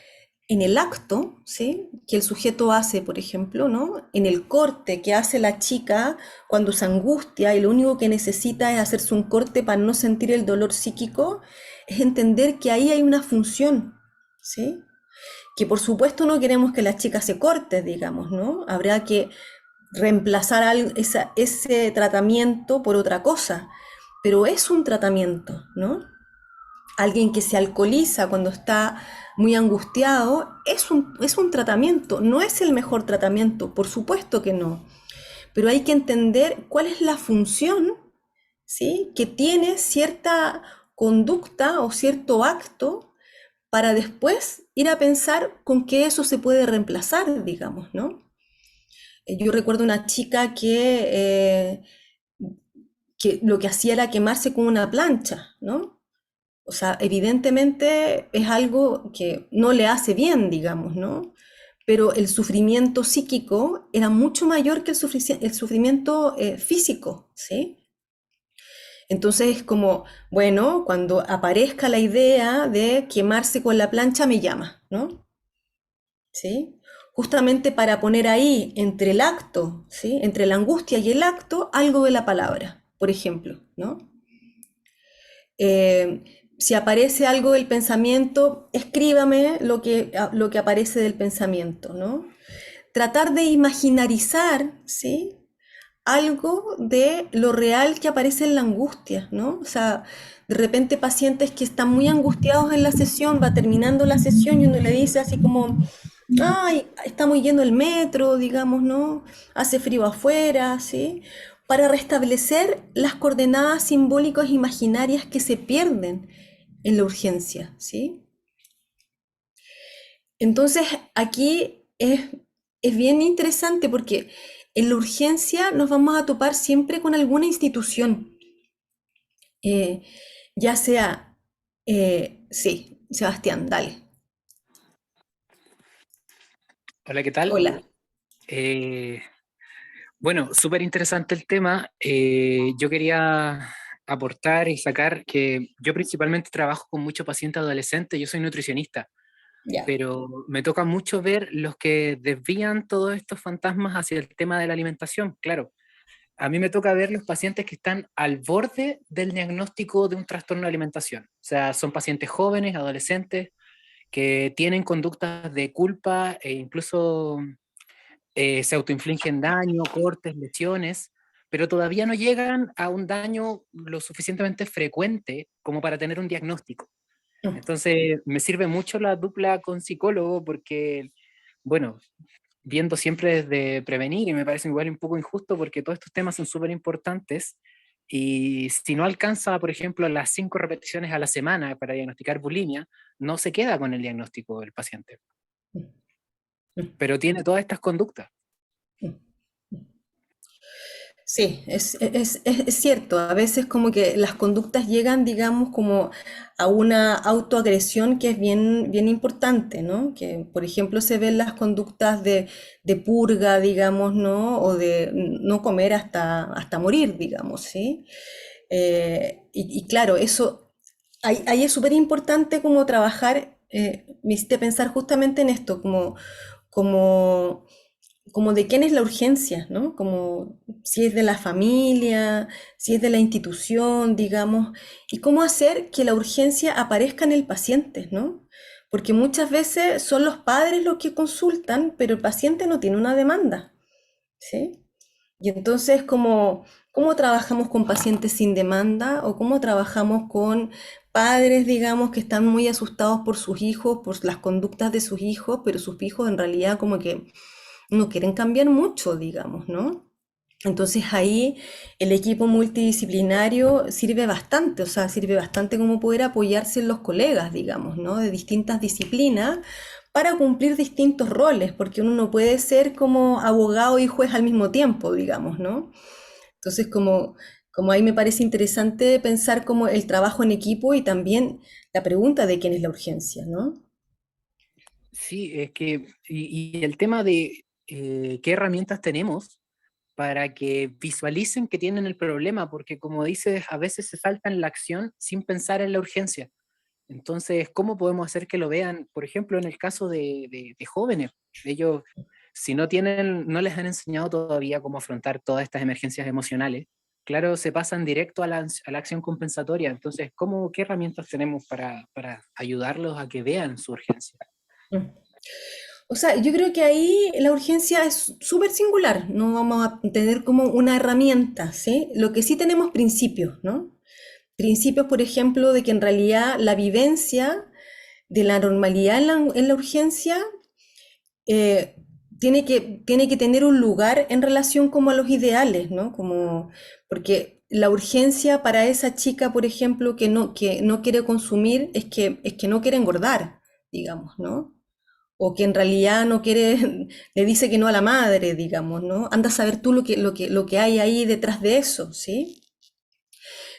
en el acto, ¿sí? Que el sujeto hace, por ejemplo, ¿no? En el corte que hace la chica cuando se angustia y lo único que necesita es hacerse un corte para no sentir el dolor psíquico, es entender que ahí hay una función, ¿sí? Que por supuesto no queremos que la chica se corte, digamos, ¿no? Habrá que reemplazar ese tratamiento por otra cosa, pero es un tratamiento, ¿no? Alguien que se alcoholiza cuando está muy angustiado es un tratamiento, no es el mejor tratamiento, por supuesto que no, pero hay que entender cuál es la función, ¿sí? Que tiene cierta conducta o cierto acto para después ir a pensar con qué eso se puede reemplazar, digamos, ¿no? Yo recuerdo una chica que lo que hacía era quemarse con una plancha, ¿no? O sea, evidentemente es algo que no le hace bien, digamos, ¿no? Pero el sufrimiento psíquico era mucho mayor que el sufrimiento físico, ¿sí? Entonces es como, bueno, cuando aparezca la idea de quemarse con la plancha, me llama, ¿no? ¿Sí? Justamente para poner ahí entre el acto, ¿sí? Entre la angustia y el acto, algo de la palabra, por ejemplo, ¿no? Eh, si aparece algo del pensamiento, escríbame lo que aparece del pensamiento, ¿no? Tratar de imaginarizar, ¿sí? Algo de lo real que aparece en la angustia, ¿no? O sea, de repente pacientes que están muy angustiados en la sesión, va terminando la sesión y uno le dice así como, ay, está muy lleno el metro, digamos, ¿no? Hace frío afuera, ¿sí? Para restablecer las coordenadas simbólicas imaginarias que se pierden en la urgencia, ¿sí? Entonces, aquí es bien interesante porque en la urgencia nos vamos a topar siempre con alguna institución, eh, ya sea, sí, Sebastián, dale. Hola, ¿qué tal? Hola. Eh, bueno, súper interesante el tema. Yo quería aportar y sacar que yo principalmente trabajo con muchos pacientes adolescentes, yo soy nutricionista, Ya. pero me toca mucho ver los que desvían todos estos fantasmas hacia el tema de la alimentación. Claro, a mí me toca ver los pacientes que están al borde del diagnóstico de un trastorno de alimentación. O sea, son pacientes jóvenes, adolescentes, que tienen conductas de culpa e incluso se autoinfligen daño, cortes, lesiones, pero todavía no llegan a un daño lo suficientemente frecuente como para tener un diagnóstico. Mm. Entonces, me sirve mucho la dupla con psicólogo porque, bueno, viendo siempre desde prevenir, y me parece igual un poco injusto porque todos estos temas son súper importantes, y si no alcanza, por ejemplo, las 5 repeticiones a la semana para diagnosticar bulimia, no se queda con el diagnóstico del paciente, Mm. Mm. pero tiene todas estas conductas. Mm. Sí, es cierto, a veces como que las conductas llegan, digamos, como a una autoagresión que es bien, bien importante, ¿no? Que, por ejemplo, se ven las conductas de purga, digamos, ¿no? O de no comer hasta morir, digamos, ¿sí? Y claro, eso, ahí es súper importante como trabajar, me hiciste pensar justamente en esto, como como de quién es la urgencia, ¿no? Como si es de la familia, si es de la institución, digamos, y cómo hacer que la urgencia aparezca en el paciente, ¿no? Porque muchas veces son los padres los que consultan, pero el paciente no tiene una demanda, ¿sí? Y entonces, ¿cómo trabajamos con pacientes sin demanda o cómo trabajamos con padres, digamos, que están muy asustados por sus hijos, por las conductas de sus hijos, pero sus hijos en realidad como que no quieren cambiar mucho, digamos, ¿no? Entonces ahí el equipo multidisciplinario sirve bastante, o sea, sirve bastante como poder apoyarse en los colegas, digamos, ¿no? De distintas disciplinas para cumplir distintos roles, porque uno no puede ser como abogado y juez al mismo tiempo, digamos, ¿no? Entonces como ahí me parece interesante pensar como el trabajo en equipo y también la pregunta de quién es la urgencia, ¿no? Sí, es que, y el tema de qué herramientas tenemos para que visualicen que tienen el problema, porque como dices, a veces se saltan la acción sin pensar en la urgencia. Entonces, ¿cómo podemos hacer que lo vean? Por ejemplo, en el caso de jóvenes, ellos, si no tienen, no les han enseñado todavía cómo afrontar todas estas emergencias emocionales, claro, se pasan directo a la acción compensatoria. Entonces, ¿qué herramientas tenemos para ayudarlos a que vean su urgencia? Mm. O sea, yo creo que ahí la urgencia es súper singular, no vamos a tener como una herramienta, ¿sí? Lo que sí tenemos principios, ¿no? Principios, por ejemplo, de que en realidad la vivencia de la normalidad en la urgencia eh, tiene que tener un lugar en relación como a los ideales, ¿no? Como, porque la urgencia para esa chica, por ejemplo, que no quiere consumir es que no quiere engordar, digamos, ¿no? O que en realidad no quiere, le dice que no a la madre, digamos, ¿no? Anda a saber tú lo que hay ahí detrás de eso, ¿sí?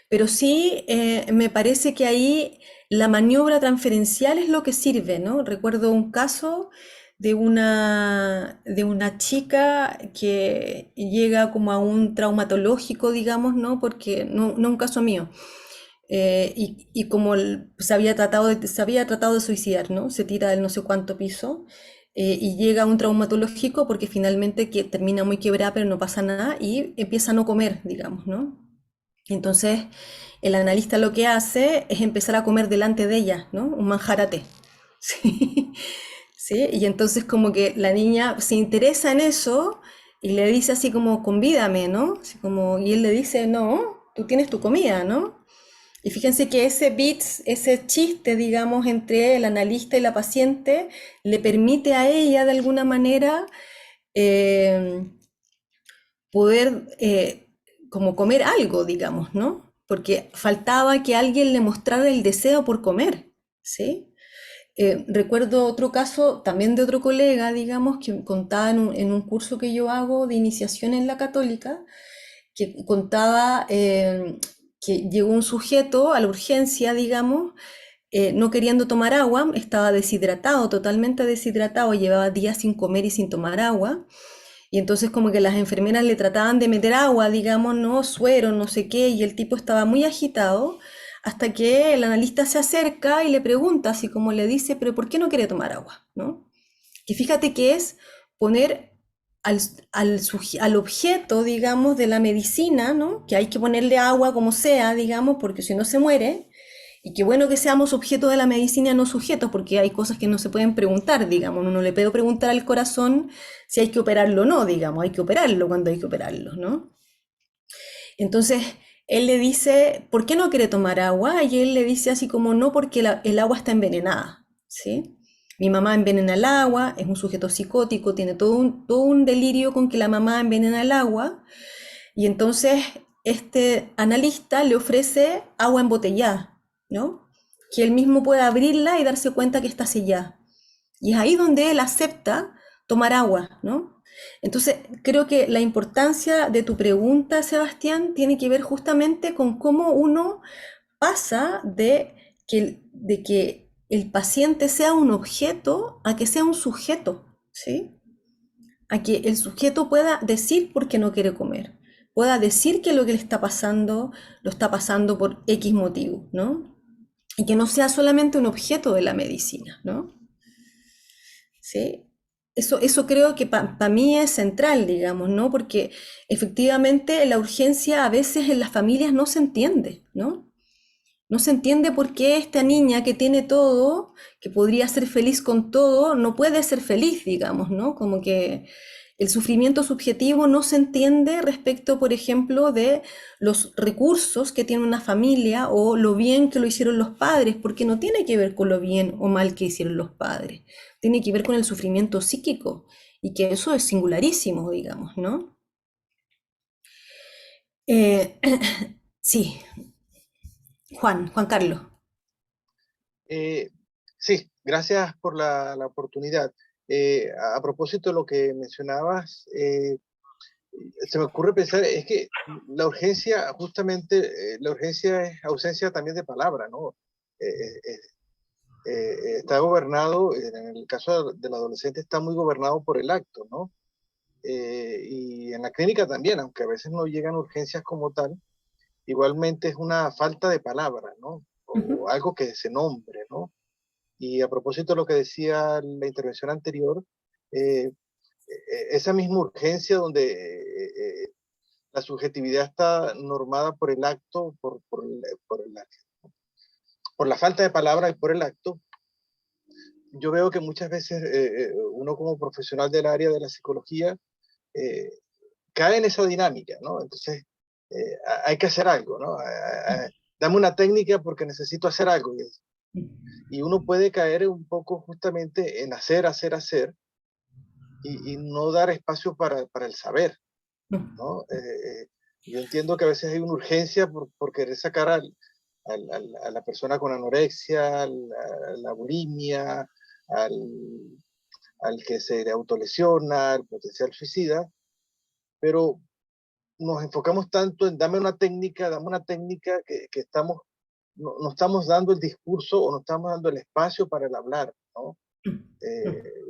Pero sí, me parece que ahí la maniobra transferencial es lo que sirve, ¿no? Recuerdo un caso de una chica que llega como a un traumatológico, digamos, ¿no? Porque no un caso mío. Y como se había tratado de suicidar, ¿no? Se tira del no sé cuánto piso y llega a un traumatológico porque finalmente termina muy quebrada, pero no pasa nada y empieza a no comer, digamos, ¿no? Entonces, el analista lo que hace es empezar a comer delante de ella, ¿no? Un manjarate. Sí, sí, y entonces como que la niña se interesa en eso y le dice así como, convídame, ¿no? Así como, y él le dice, no, tú tienes tu comida, ¿no? Y fíjense que ese bits, ese chiste, digamos, entre el analista y la paciente, le permite a ella de alguna manera eh, poder como comer algo, digamos, ¿no? Porque faltaba que alguien le mostrara el deseo por comer, ¿sí? Recuerdo otro caso también de otro colega, digamos, que contaba en un curso que yo hago de iniciación en la Católica, que contaba que llegó un sujeto a la urgencia, digamos, no queriendo tomar agua, estaba deshidratado, totalmente deshidratado, llevaba días sin comer y sin tomar agua. Y entonces como que las enfermeras le trataban de meter agua, digamos, no, suero, no sé qué, y el tipo estaba muy agitado, hasta que el analista se acerca y le pregunta, así como le dice, pero ¿por qué no quiere tomar agua? ¿No? Que fíjate que es poner al, al objeto, digamos, de la medicina, ¿no? Que hay que ponerle agua como sea, digamos, porque si no se muere. Y qué bueno que seamos objeto de la medicina, no sujetos, porque hay cosas que no se pueden preguntar, digamos. Uno no le puede preguntar al corazón si hay que operarlo o no, digamos. Hay que operarlo cuando hay que operarlo, ¿no? Entonces, él le dice, ¿por qué no quiere tomar agua? Y él le dice así como, no, porque el agua está envenenada, ¿sí? Mi mamá envenena el agua, es un sujeto psicótico, tiene todo un delirio con que la mamá envenena el agua, y entonces este analista le ofrece agua embotellada, ¿no? Que él mismo pueda abrirla y darse cuenta que está sellada. Y es ahí donde él acepta tomar agua, ¿no? Entonces, creo que la importancia de tu pregunta, Sebastián, tiene que ver justamente con cómo uno pasa de que el paciente sea un objeto a que sea un sujeto, ¿sí? A que el sujeto pueda decir por qué no quiere comer, pueda decir que lo que le está pasando lo está pasando por X motivo, ¿no? Y que no sea solamente un objeto de la medicina, ¿no? ¿Sí? Eso creo que para mí es central, digamos, ¿no? Porque efectivamente la urgencia a veces en las familias no se entiende, ¿no? No se entiende por qué esta niña que tiene todo, que podría ser feliz con todo, no puede ser feliz, digamos, ¿no? Como que el sufrimiento subjetivo no se entiende respecto, por ejemplo, de los recursos que tiene una familia o lo bien que lo hicieron los padres, porque no tiene que ver con lo bien o mal que hicieron los padres, tiene que ver con el sufrimiento psíquico y que eso es singularísimo, digamos, ¿no? Eh, sí, Juan Carlos. Eh, sí, gracias por la oportunidad. A propósito de lo que mencionabas, se me ocurre pensar, es que la urgencia, justamente, la urgencia es ausencia también de palabra, ¿no? Eh, eh, está gobernado, en el caso del adolescente, está muy gobernado por el acto, ¿no? Y en la clínica también, aunque a veces no llegan urgencias como tal, igualmente es una falta de palabra, ¿no? O algo que se nombre, ¿no? Y a propósito de lo que decía la intervención anterior, eh, esa misma urgencia donde la subjetividad está normada por el acto, por la falta de palabra y por el acto, yo veo que muchas veces uno como profesional del área de la psicología eh, cae en esa dinámica, ¿no? Entonces, hay que hacer algo, ¿no? Dame una técnica porque necesito hacer algo. Y uno puede caer un poco justamente en hacer, y no dar espacio para el saber, ¿no? Yo entiendo que a veces hay una urgencia por querer sacar a la persona con anorexia, a la bulimia, al, al que se autolesiona, al potencial suicida, pero nos enfocamos tanto en dame una técnica que estamos, no estamos dando el discurso o no estamos dando el espacio para el hablar, ¿no?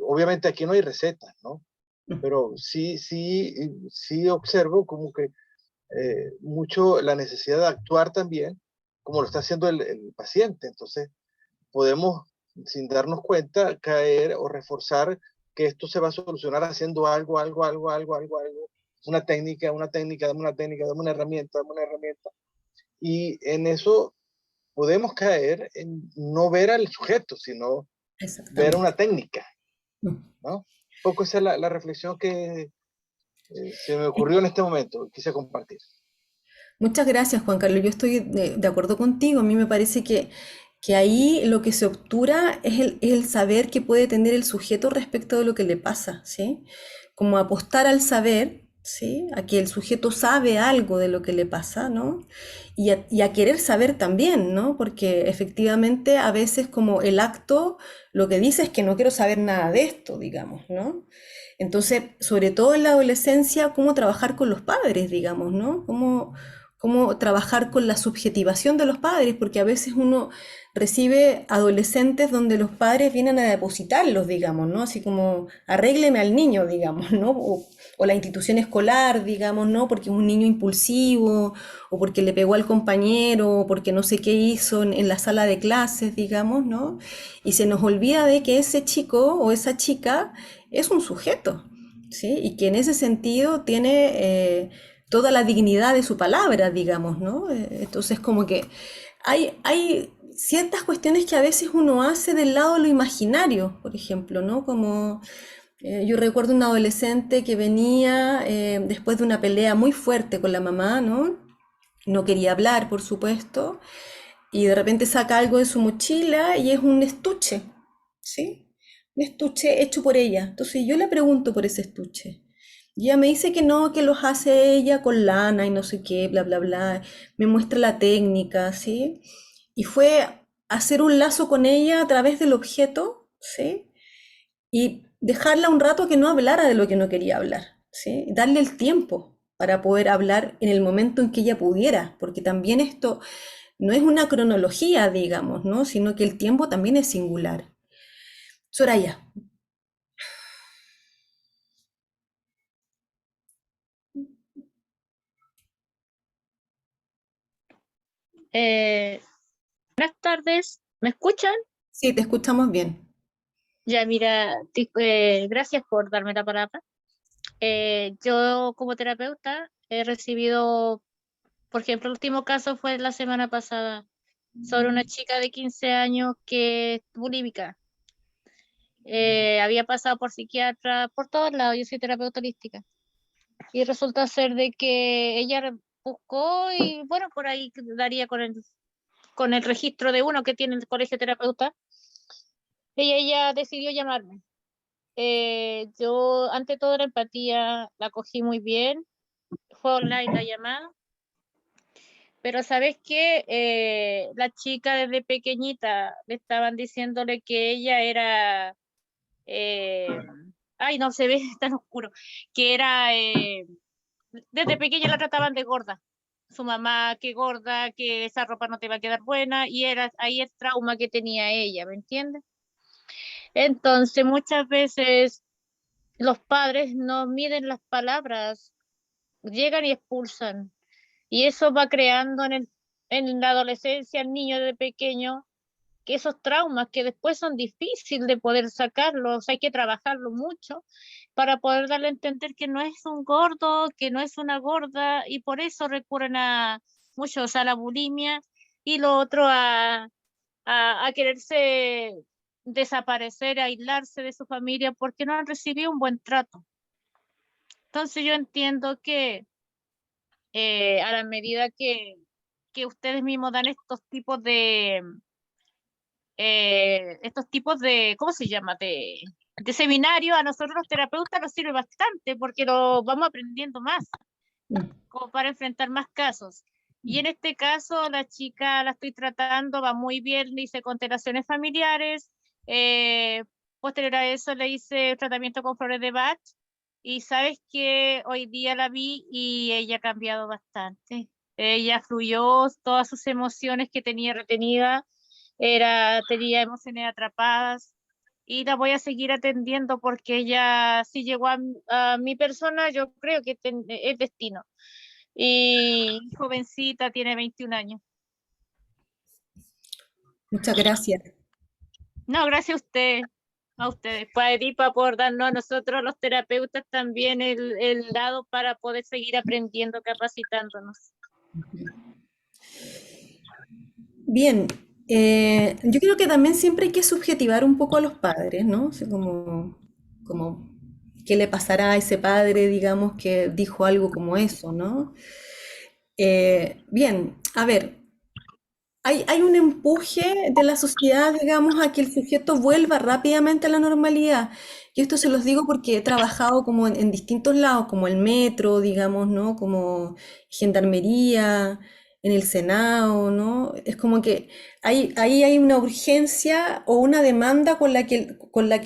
Obviamente aquí no hay recetas, ¿no? Pero sí observo como que mucho la necesidad de actuar también, como lo está haciendo el paciente. Entonces, podemos, sin darnos cuenta, caer o reforzar que esto se va a solucionar haciendo algo, dame una técnica, dame una herramienta. Y en eso podemos caer en no ver al sujeto, sino ver una técnica, ¿no? Un poco esa es la reflexión que se me ocurrió en este momento, quise compartir. Muchas gracias, Juan Carlos. Yo estoy de acuerdo contigo. A mí me parece que ahí lo que se obtura es el saber que puede tener el sujeto respecto de lo que le pasa, ¿sí? Como apostar al saber, ¿sí? A que el sujeto sabe algo de lo que le pasa, ¿no? Y a querer saber también, ¿no? Porque efectivamente a veces como el acto lo que dice es que no quiero saber nada de esto, digamos, ¿no? Entonces, sobre todo en la adolescencia, cómo trabajar con los padres, digamos, ¿no? Cómo trabajar con la subjetivación de los padres, porque a veces uno recibe adolescentes donde los padres vienen a depositarlos, digamos, ¿no? Así como, arrégleme al niño, digamos, ¿no? O la institución escolar, digamos, ¿no? Porque es un niño impulsivo, o porque le pegó al compañero, o porque no sé qué hizo en la sala de clases, digamos, ¿no? Y se nos olvida de que ese chico o esa chica es un sujeto, ¿sí? Y que en ese sentido tiene toda la dignidad de su palabra, digamos, ¿no? Entonces, como que hay ciertas cuestiones que a veces uno hace del lado de lo imaginario, por ejemplo, ¿no? Como yo recuerdo un adolescente que venía después de una pelea muy fuerte con la mamá, ¿no? No quería hablar, por supuesto, y de repente saca algo de su mochila y es un estuche, ¿sí? Un estuche hecho por ella. Entonces yo le pregunto por ese estuche. Y ella me dice que no, que los hace ella con lana y no sé qué, bla, bla, bla. Me muestra la técnica, ¿sí? Y fue hacer un lazo con ella a través del objeto, ¿sí? Y dejarla un rato que no hablara de lo que no quería hablar, ¿sí? Darle el tiempo para poder hablar en el momento en que ella pudiera, porque también esto no es una cronología, digamos, ¿no? Sino que el tiempo también es singular. Soraya. Eh, Buenas tardes, ¿me escuchan? Sí, te escuchamos bien. Ya, mira, gracias por darme la palabra. Yo como terapeuta he recibido, por ejemplo, el último caso fue la semana pasada sobre una chica de 15 años que es bulímica. Había pasado por psiquiatra, por todos lados, yo soy terapeuta holística. Y resulta ser de que ella buscó y bueno, por ahí daría con el registro de uno que tiene el colegio terapeuta. Ella decidió llamarme. Yo, ante todo, la empatía la cogí muy bien. Fue online la llamada. Pero ¿sabes qué? La chica desde pequeñita le estaban diciéndole que ella era... eh, ay, no se ve tan oscuro. Que era... desde pequeña la trataban de gorda. Su mamá, que gorda, que esa ropa no te va a quedar buena. Y era ahí el trauma que tenía ella, ¿me entiendes? Entonces, muchas veces los padres no miden las palabras, llegan y expulsan. Y eso va creando en la adolescencia, el niño de pequeño, que esos traumas que después son difíciles de poder sacarlos, hay que trabajarlo mucho para poder darle a entender que no es un gordo, que no es una gorda, y por eso recurren a muchos a la bulimia y lo otro a quererse desaparecer, a aislarse de su familia porque no han recibido un buen trato. Entonces yo entiendo que a la medida que ustedes mismos dan estos tipos de, ¿cómo se llama? De seminario, a nosotros los terapeutas nos sirve bastante porque lo vamos aprendiendo más, como para enfrentar más casos. Y en este caso, la chica la estoy tratando, va muy bien, le hice constelaciones familiares, eh, posterior a eso le hice tratamiento con flores de Bach, y sabes que hoy día la vi y ella ha cambiado bastante. Ella fluyó todas sus emociones que tenía retenidas, tenía emociones atrapadas, y la voy a seguir atendiendo porque ella si llegó a mi persona, yo creo que es destino. Y jovencita, tiene 21 años. Muchas gracias. No, gracias a ustedes, pues, Edipa, por darnos a nosotros los terapeutas también el lado para poder seguir aprendiendo, capacitándonos. Bien, yo creo que también siempre hay que subjetivar un poco a los padres, ¿no? O sea, como qué le pasará a ese padre, digamos, que dijo algo como eso, ¿no? Bien, a ver, hay un empuje de la sociedad, digamos, a que el sujeto vuelva rápidamente a la normalidad. Y esto se los digo porque he trabajado como en distintos lados, como el metro, digamos, ¿no? Como gendarmería, en el Senado, ¿no? Es como que ahí hay una urgencia o una demanda con la que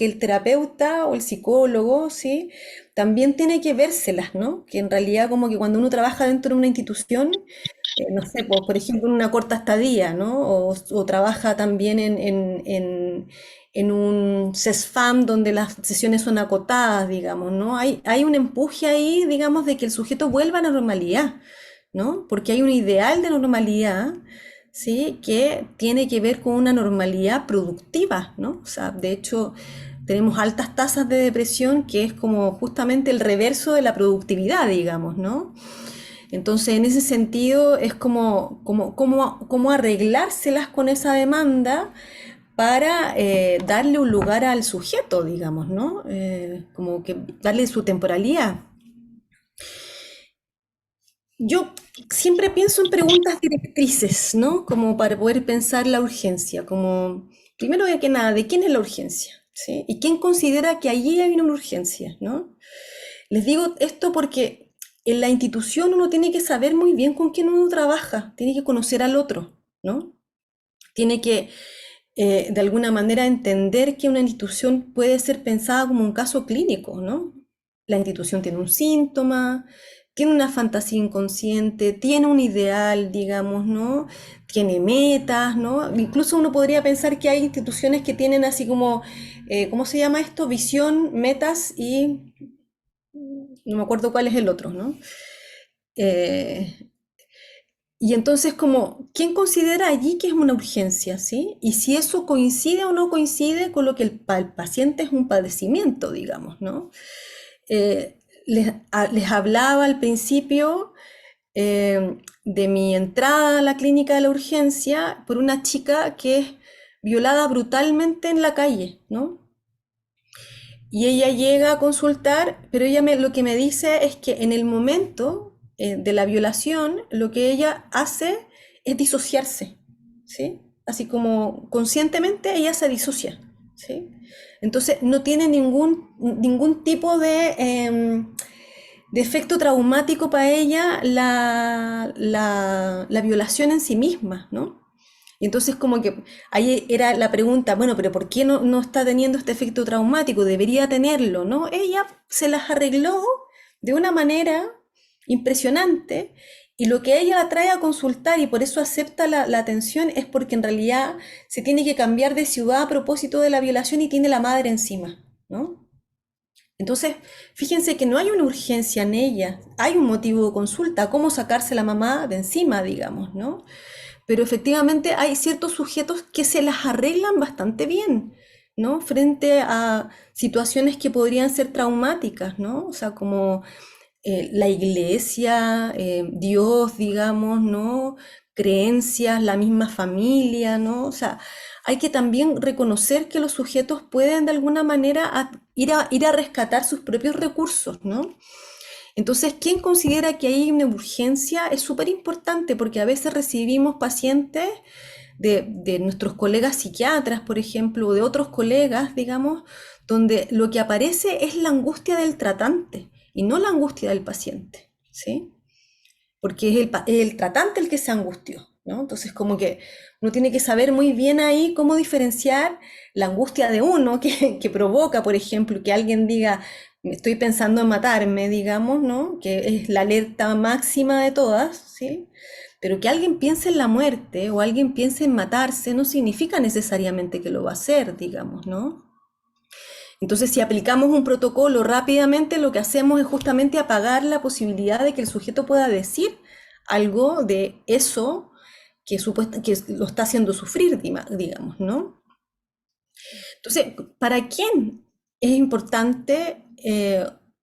el terapeuta o el psicólogo, ¿sí? También tiene que vérselas, ¿no? Que en realidad como que cuando uno trabaja dentro de una institución, no sé, por ejemplo, en una corta estadía, ¿no? O trabaja también en un CESFAM donde las sesiones son acotadas, digamos, ¿no? Hay un empuje ahí, digamos, de que el sujeto vuelva a la normalidad, ¿no? Porque hay un ideal de normalidad, ¿sí? Que tiene que ver con una normalidad productiva, ¿no? O sea, de hecho, tenemos altas tasas de depresión que es como justamente el reverso de la productividad, digamos, ¿no? Entonces, en ese sentido, es como arreglárselas con esa demanda para darle un lugar al sujeto, digamos, ¿no? Como que darle su temporalidad. Yo siempre pienso en preguntas directrices, ¿no? Como para poder pensar la urgencia, como, primero que nada, ¿de quién es la urgencia? ¿Sí? ¿Y quién considera que allí hay una urgencia, ¿no? Les digo esto porque en la institución uno tiene que saber muy bien con quién uno trabaja, tiene que conocer al otro, ¿no? Tiene que, de alguna manera, entender que una institución puede ser pensada como un caso clínico, ¿no? La institución tiene un síntoma, tiene una fantasía inconsciente, tiene un ideal, digamos, ¿no? Tiene metas, ¿no? Incluso uno podría pensar que hay instituciones que tienen así como, ¿cómo se llama esto? Visión, metas y no me acuerdo cuál es el otro, ¿no? Eh, y entonces, como, ¿quién considera allí que es una urgencia, sí? Y si eso coincide o no coincide con lo que el paciente es un padecimiento, digamos, ¿no? Les hablaba al principio de mi entrada a la clínica de la urgencia por una chica que es violada brutalmente en la calle, ¿no? Y ella llega a consultar, pero lo que me dice es que en el momento de la violación, lo que ella hace es disociarse, ¿sí? Así como conscientemente ella se disocia, ¿sí? Entonces no tiene ningún tipo de efecto traumático para ella la violación en sí misma, ¿no? Y entonces como que ahí era la pregunta, bueno, pero ¿por qué no está teniendo este efecto traumático? Debería tenerlo, ¿no? Ella se las arregló de una manera impresionante y lo que ella la trae a consultar y por eso acepta la atención es porque en realidad se tiene que cambiar de ciudad a propósito de la violación y tiene la madre encima, ¿no? Entonces, fíjense que no hay una urgencia en ella, hay un motivo de consulta, cómo sacarse la mamá de encima, digamos, ¿no? Pero efectivamente hay ciertos sujetos que se las arreglan bastante bien, ¿no? Frente a situaciones que podrían ser traumáticas, ¿no? O sea, como la iglesia, Dios, digamos, ¿no? Creencias, la misma familia, ¿no? O sea, hay que también reconocer que los sujetos pueden de alguna manera ir a rescatar sus propios recursos, ¿no? Entonces, ¿quién considera que hay una urgencia? Es súper importante porque a veces recibimos pacientes de nuestros colegas psiquiatras, por ejemplo, o de otros colegas, digamos, donde lo que aparece es la angustia del tratante y no la angustia del paciente, ¿sí? Porque es el tratante el que se angustió, ¿no? Entonces, como que uno tiene que saber muy bien ahí cómo diferenciar la angustia de uno que provoca, por ejemplo, que alguien diga, estoy pensando en matarme, digamos, ¿no? Que es la alerta máxima de todas, ¿sí? Pero que alguien piense en la muerte o alguien piense en matarse no significa necesariamente que lo va a hacer, digamos, ¿no? Entonces, si aplicamos un protocolo rápidamente, lo que hacemos es justamente apagar la posibilidad de que el sujeto pueda decir algo de eso que lo está haciendo sufrir, digamos, ¿no? Entonces, ¿para quién es importante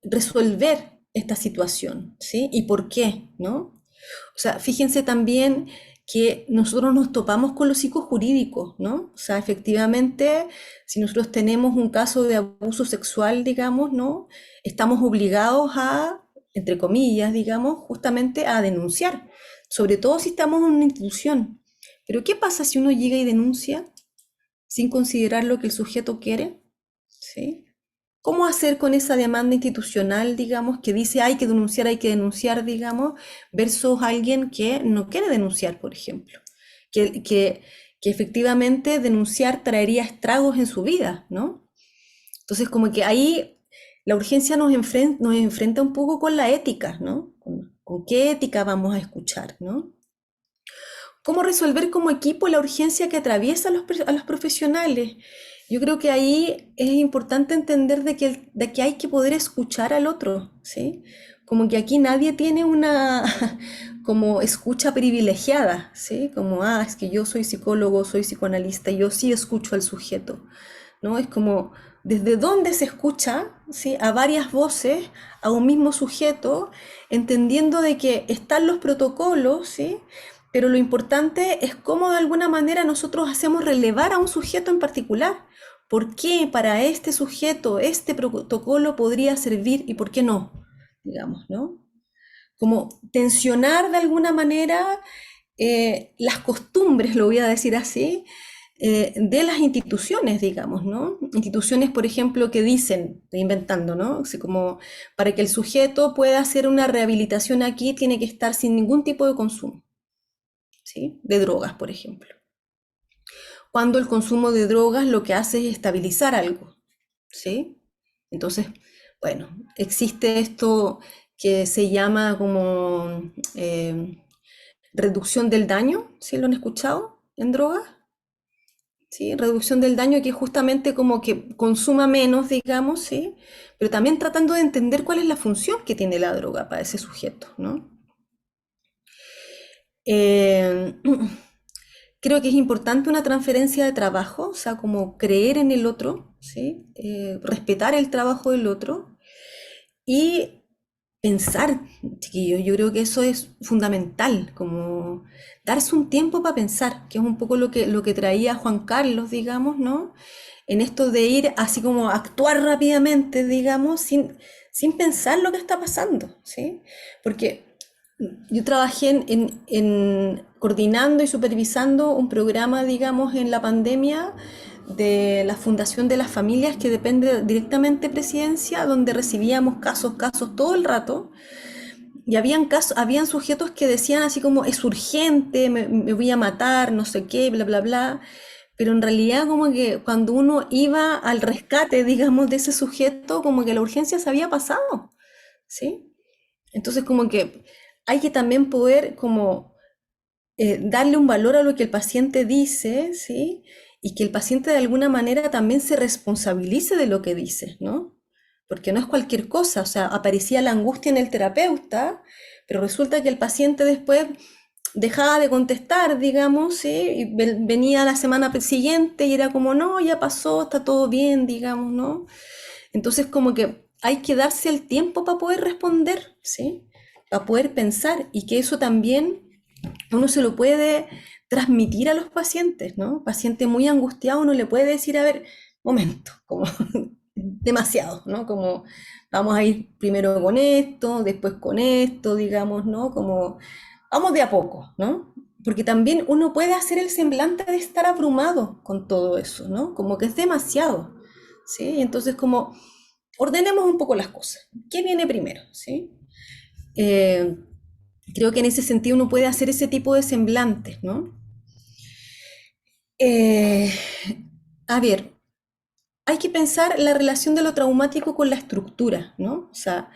resolver esta situación? ¿Sí? ¿Y por qué? ¿No? O sea, fíjense también que nosotros nos topamos con lo psicojurídico, ¿no? O sea, efectivamente, si nosotros tenemos un caso de abuso sexual, digamos, ¿no? Estamos obligados a, entre comillas, digamos, justamente a denunciar, sobre todo si estamos en una institución. Pero ¿qué pasa si uno llega y denuncia sin considerar lo que el sujeto quiere? ¿Sí? ¿Cómo hacer con esa demanda institucional, digamos, que dice hay que denunciar, digamos, versus alguien que no quiere denunciar, por ejemplo? Que efectivamente denunciar traería estragos en su vida, ¿no? Entonces, como que ahí la urgencia nos enfrenta un poco con la ética, ¿no? Con qué ética vamos a escuchar, ¿no? ¿Cómo resolver como equipo la urgencia que atraviesa a los profesionales? Yo creo que ahí es importante entender de que hay que poder escuchar al otro, ¿sí? Como que aquí nadie tiene una como escucha privilegiada, ¿sí? Como, es que yo soy psicólogo, soy psicoanalista, y yo sí escucho al sujeto, ¿no? Es como, ¿desde dónde se escucha, ¿sí? A varias voces, a un mismo sujeto, entendiendo de que están los protocolos, ¿sí? Pero lo importante es cómo de alguna manera nosotros hacemos relevar a un sujeto en particular. ¿Por qué para este sujeto este protocolo podría servir y por qué no? Digamos, ¿no? Como tensionar de alguna manera las costumbres, lo voy a decir así, de las instituciones, digamos, ¿no? Instituciones, por ejemplo, que dicen, estoy inventando, ¿no? Así como para que el sujeto pueda hacer una rehabilitación aquí tiene que estar sin ningún tipo de consumo, ¿sí? De drogas, por ejemplo. Cuando el consumo de drogas lo que hace es estabilizar algo, ¿sí? Entonces, bueno, existe esto que se llama como reducción del daño, ¿sí lo han escuchado en drogas? ¿Sí? Reducción del daño, que es justamente como que consuma menos, digamos, ¿sí? Pero también tratando de entender cuál es la función que tiene la droga para ese sujeto, ¿no? Creo que es importante una transferencia de trabajo, o sea, como creer en el otro, ¿sí? Respetar el trabajo del otro y pensar, chiquillos, yo creo que eso es fundamental, como darse un tiempo para pensar, que es un poco lo que traía Juan Carlos, digamos, ¿no? En esto de ir así como a actuar rápidamente, digamos, sin pensar lo que está pasando, ¿sí? Porque yo trabajé coordinando y supervisando un programa, digamos, en la pandemia de la Fundación de las Familias, que depende directamente de Presidencia, donde recibíamos casos todo el rato. Y habían sujetos que decían así como, es urgente, me voy a matar, no sé qué, bla, bla, bla. Pero en realidad como que cuando uno iba al rescate, digamos, de ese sujeto, como que la urgencia se había pasado, ¿sí? Entonces como que hay que también poder como darle un valor a lo que el paciente dice, ¿sí? Y que el paciente de alguna manera también se responsabilice de lo que dice, ¿no? Porque no es cualquier cosa, o sea, aparecía la angustia en el terapeuta, pero resulta que el paciente después dejaba de contestar, digamos, ¿sí? Y venía la semana siguiente y era como, no, ya pasó, está todo bien, digamos, ¿no? Entonces como que hay que darse el tiempo para poder responder, ¿sí? Para poder pensar y que eso también uno se lo puede transmitir a los pacientes, ¿no? Paciente muy angustiado uno le puede decir, a ver, momento, como demasiado, ¿no? Como vamos a ir primero con esto, después con esto, digamos, ¿no? Como vamos de a poco, ¿no? Porque también uno puede hacer el semblante de estar abrumado con todo eso, ¿no? Como que es demasiado, ¿sí? Y entonces como ordenemos un poco las cosas. ¿Qué viene primero, sí? Creo que en ese sentido uno puede hacer ese tipo de semblantes, ¿no? A ver, hay que pensar la relación de lo traumático con la estructura, ¿no? O sea,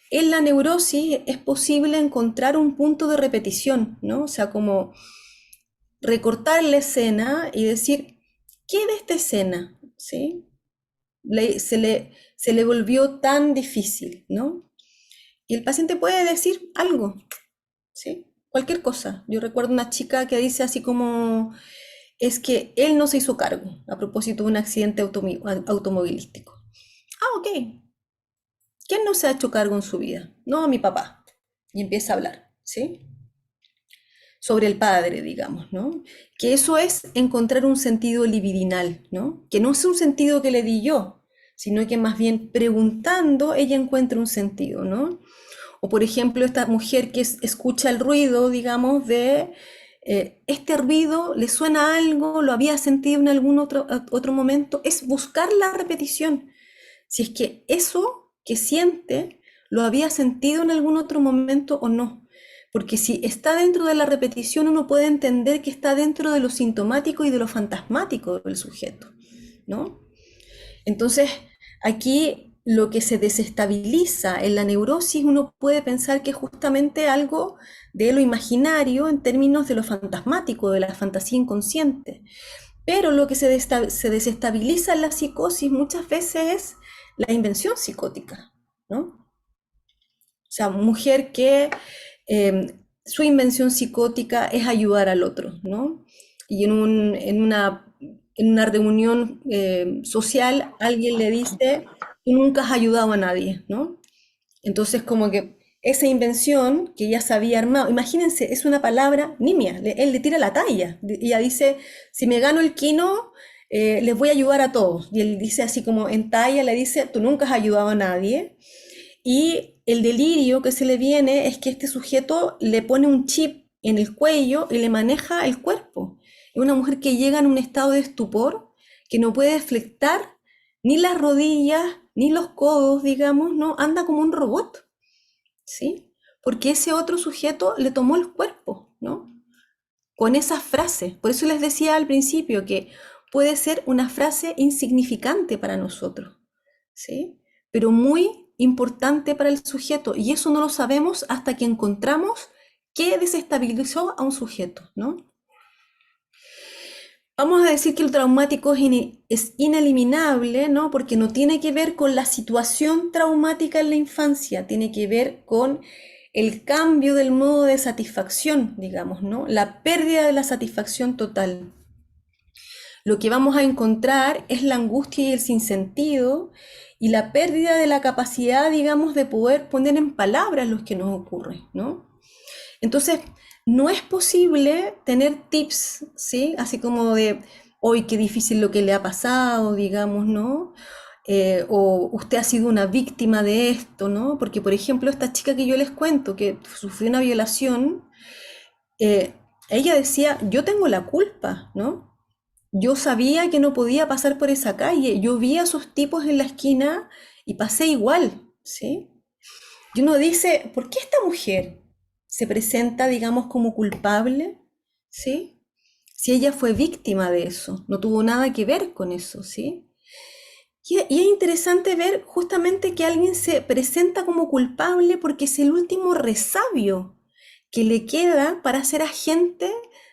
en la neurosis es posible encontrar un punto de repetición, ¿no? O sea, como recortar la escena y decir, ¿qué de esta escena? ¿Sí? Se le volvió tan difícil, ¿no? Y el paciente puede decir algo, ¿sí? Cualquier cosa. Yo recuerdo una chica que dice así como, es que él no se hizo cargo a propósito de un accidente automovilístico. Ok. ¿Quién no se ha hecho cargo en su vida? No, mi papá. Y empieza a hablar, ¿sí? Sobre el padre, digamos, ¿no? Que eso es encontrar un sentido libidinal, ¿no? Que no es un sentido que le di yo, sino que más bien preguntando ella encuentra un sentido, ¿no? O por ejemplo, esta mujer que escucha el ruido, digamos, de este ruido le suena a algo, lo había sentido en algún otro momento, es buscar la repetición. Si es que eso que siente lo había sentido en algún otro momento o no. Porque si está dentro de la repetición, uno puede entender que está dentro de lo sintomático y de lo fantasmático del sujeto, ¿no? Entonces, aquí lo que se desestabiliza en la neurosis, uno puede pensar que es justamente algo de lo imaginario en términos de lo fantasmático, de la fantasía inconsciente. Pero lo que se desestabiliza en la psicosis muchas veces es la invención psicótica, ¿no? O sea, mujer que su invención psicótica es ayudar al otro, ¿no? Y en una reunión social alguien le dice, tú nunca has ayudado a nadie, ¿no? Entonces como que esa invención que ya se había armado, imagínense, es una palabra nimia, él le tira la talla, ella dice, si me gano el quino, les voy a ayudar a todos. Y él dice así como en talla, le dice, tú nunca has ayudado a nadie. Y el delirio que se le viene es que este sujeto le pone un chip en el cuello y le maneja el cuerpo. Es una mujer que llega en un estado de estupor, que no puede flectar ni las rodillas, ni los codos, digamos, ¿no? Anda como un robot, ¿sí? Porque ese otro sujeto le tomó el cuerpo, ¿no? Con esa frase. Por eso les decía al principio que puede ser una frase insignificante para nosotros, ¿sí? Pero muy importante para el sujeto, y eso no lo sabemos hasta que encontramos qué desestabilizó a un sujeto, ¿no? Vamos a decir que el traumático es ineliminable, ¿no? Porque no tiene que ver con la situación traumática en la infancia, tiene que ver con el cambio del modo de satisfacción, digamos, ¿no? La pérdida de la satisfacción total. Lo que vamos a encontrar es la angustia y el sinsentido y la pérdida de la capacidad, digamos, de poder poner en palabras lo que nos ocurre, ¿no? Entonces, no es posible tener tips, ¿sí? Así como de, hoy qué difícil lo que le ha pasado, digamos, ¿no? O usted ha sido una víctima de esto, ¿no? Porque, por ejemplo, esta chica que yo les cuento, que sufrió una violación, ella decía, yo tengo la culpa, ¿no? Yo sabía que no podía pasar por esa calle, yo vi a esos tipos en la esquina y pasé igual, ¿sí? Y uno dice, ¿por qué esta mujer se presenta, digamos, como culpable? ¿Sí? Si ella fue víctima de eso, no tuvo nada que ver con eso, ¿sí? Y es interesante ver justamente que alguien se presenta como culpable porque es el último resabio que le queda para ser agente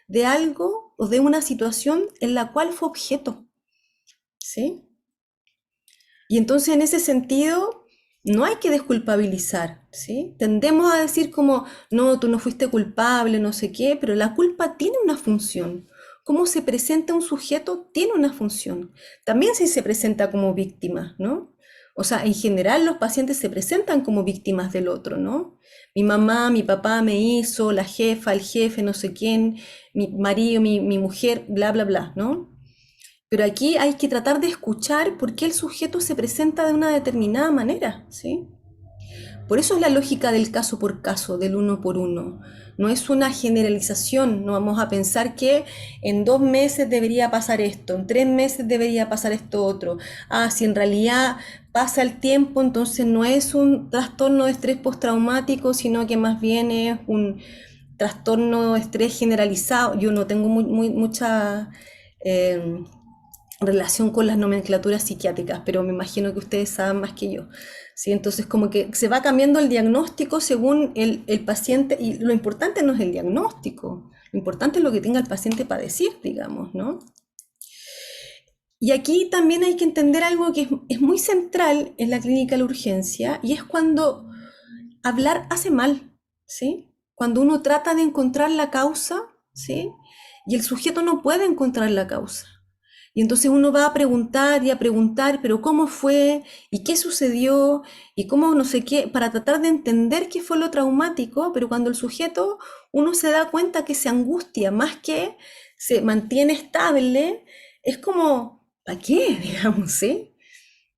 de algo o de una situación en la cual fue objeto, ¿sí? Y entonces en ese sentido no hay que desculpabilizar, ¿sí? Tendemos a decir como, no, tú no fuiste culpable, no sé qué, pero la culpa tiene una función. Cómo se presenta un sujeto tiene una función. También si se presenta como víctima, ¿no? O sea, en general los pacientes se presentan como víctimas del otro, ¿no? Mi mamá, mi papá me hizo, la jefa, el jefe, no sé quién, mi marido, mi mujer, bla, bla, bla, ¿no? Pero aquí hay que tratar de escuchar por qué el sujeto se presenta de una determinada manera, ¿sí? Por eso es la lógica del caso por caso, del uno por uno. No es una generalización, no vamos a pensar que en 2 meses debería pasar esto, en 3 meses debería pasar esto otro. Ah, si en realidad pasa el tiempo, entonces no es un trastorno de estrés postraumático, sino que más bien es un trastorno de estrés generalizado. Yo no tengo mucha relación con las nomenclaturas psiquiátricas, pero me imagino que ustedes saben más que yo. ¿Sí? Entonces, como que se va cambiando el diagnóstico según el paciente, y lo importante no es el diagnóstico, lo importante es lo que tenga el paciente para decir, digamos, ¿no? Y aquí también hay que entender algo que es muy central en la clínica de la urgencia, y es cuando hablar hace mal, ¿sí? Cuando uno trata de encontrar la causa, ¿sí? Y el sujeto no puede encontrar la causa. Y entonces uno va a preguntar y a preguntar, pero ¿cómo fue? ¿Y qué sucedió? ¿Y cómo no sé qué? Para tratar de entender qué fue lo traumático, pero cuando el sujeto, uno se da cuenta que se angustia más que se mantiene estable, es como, ¿para qué? Digamos, ¿sí?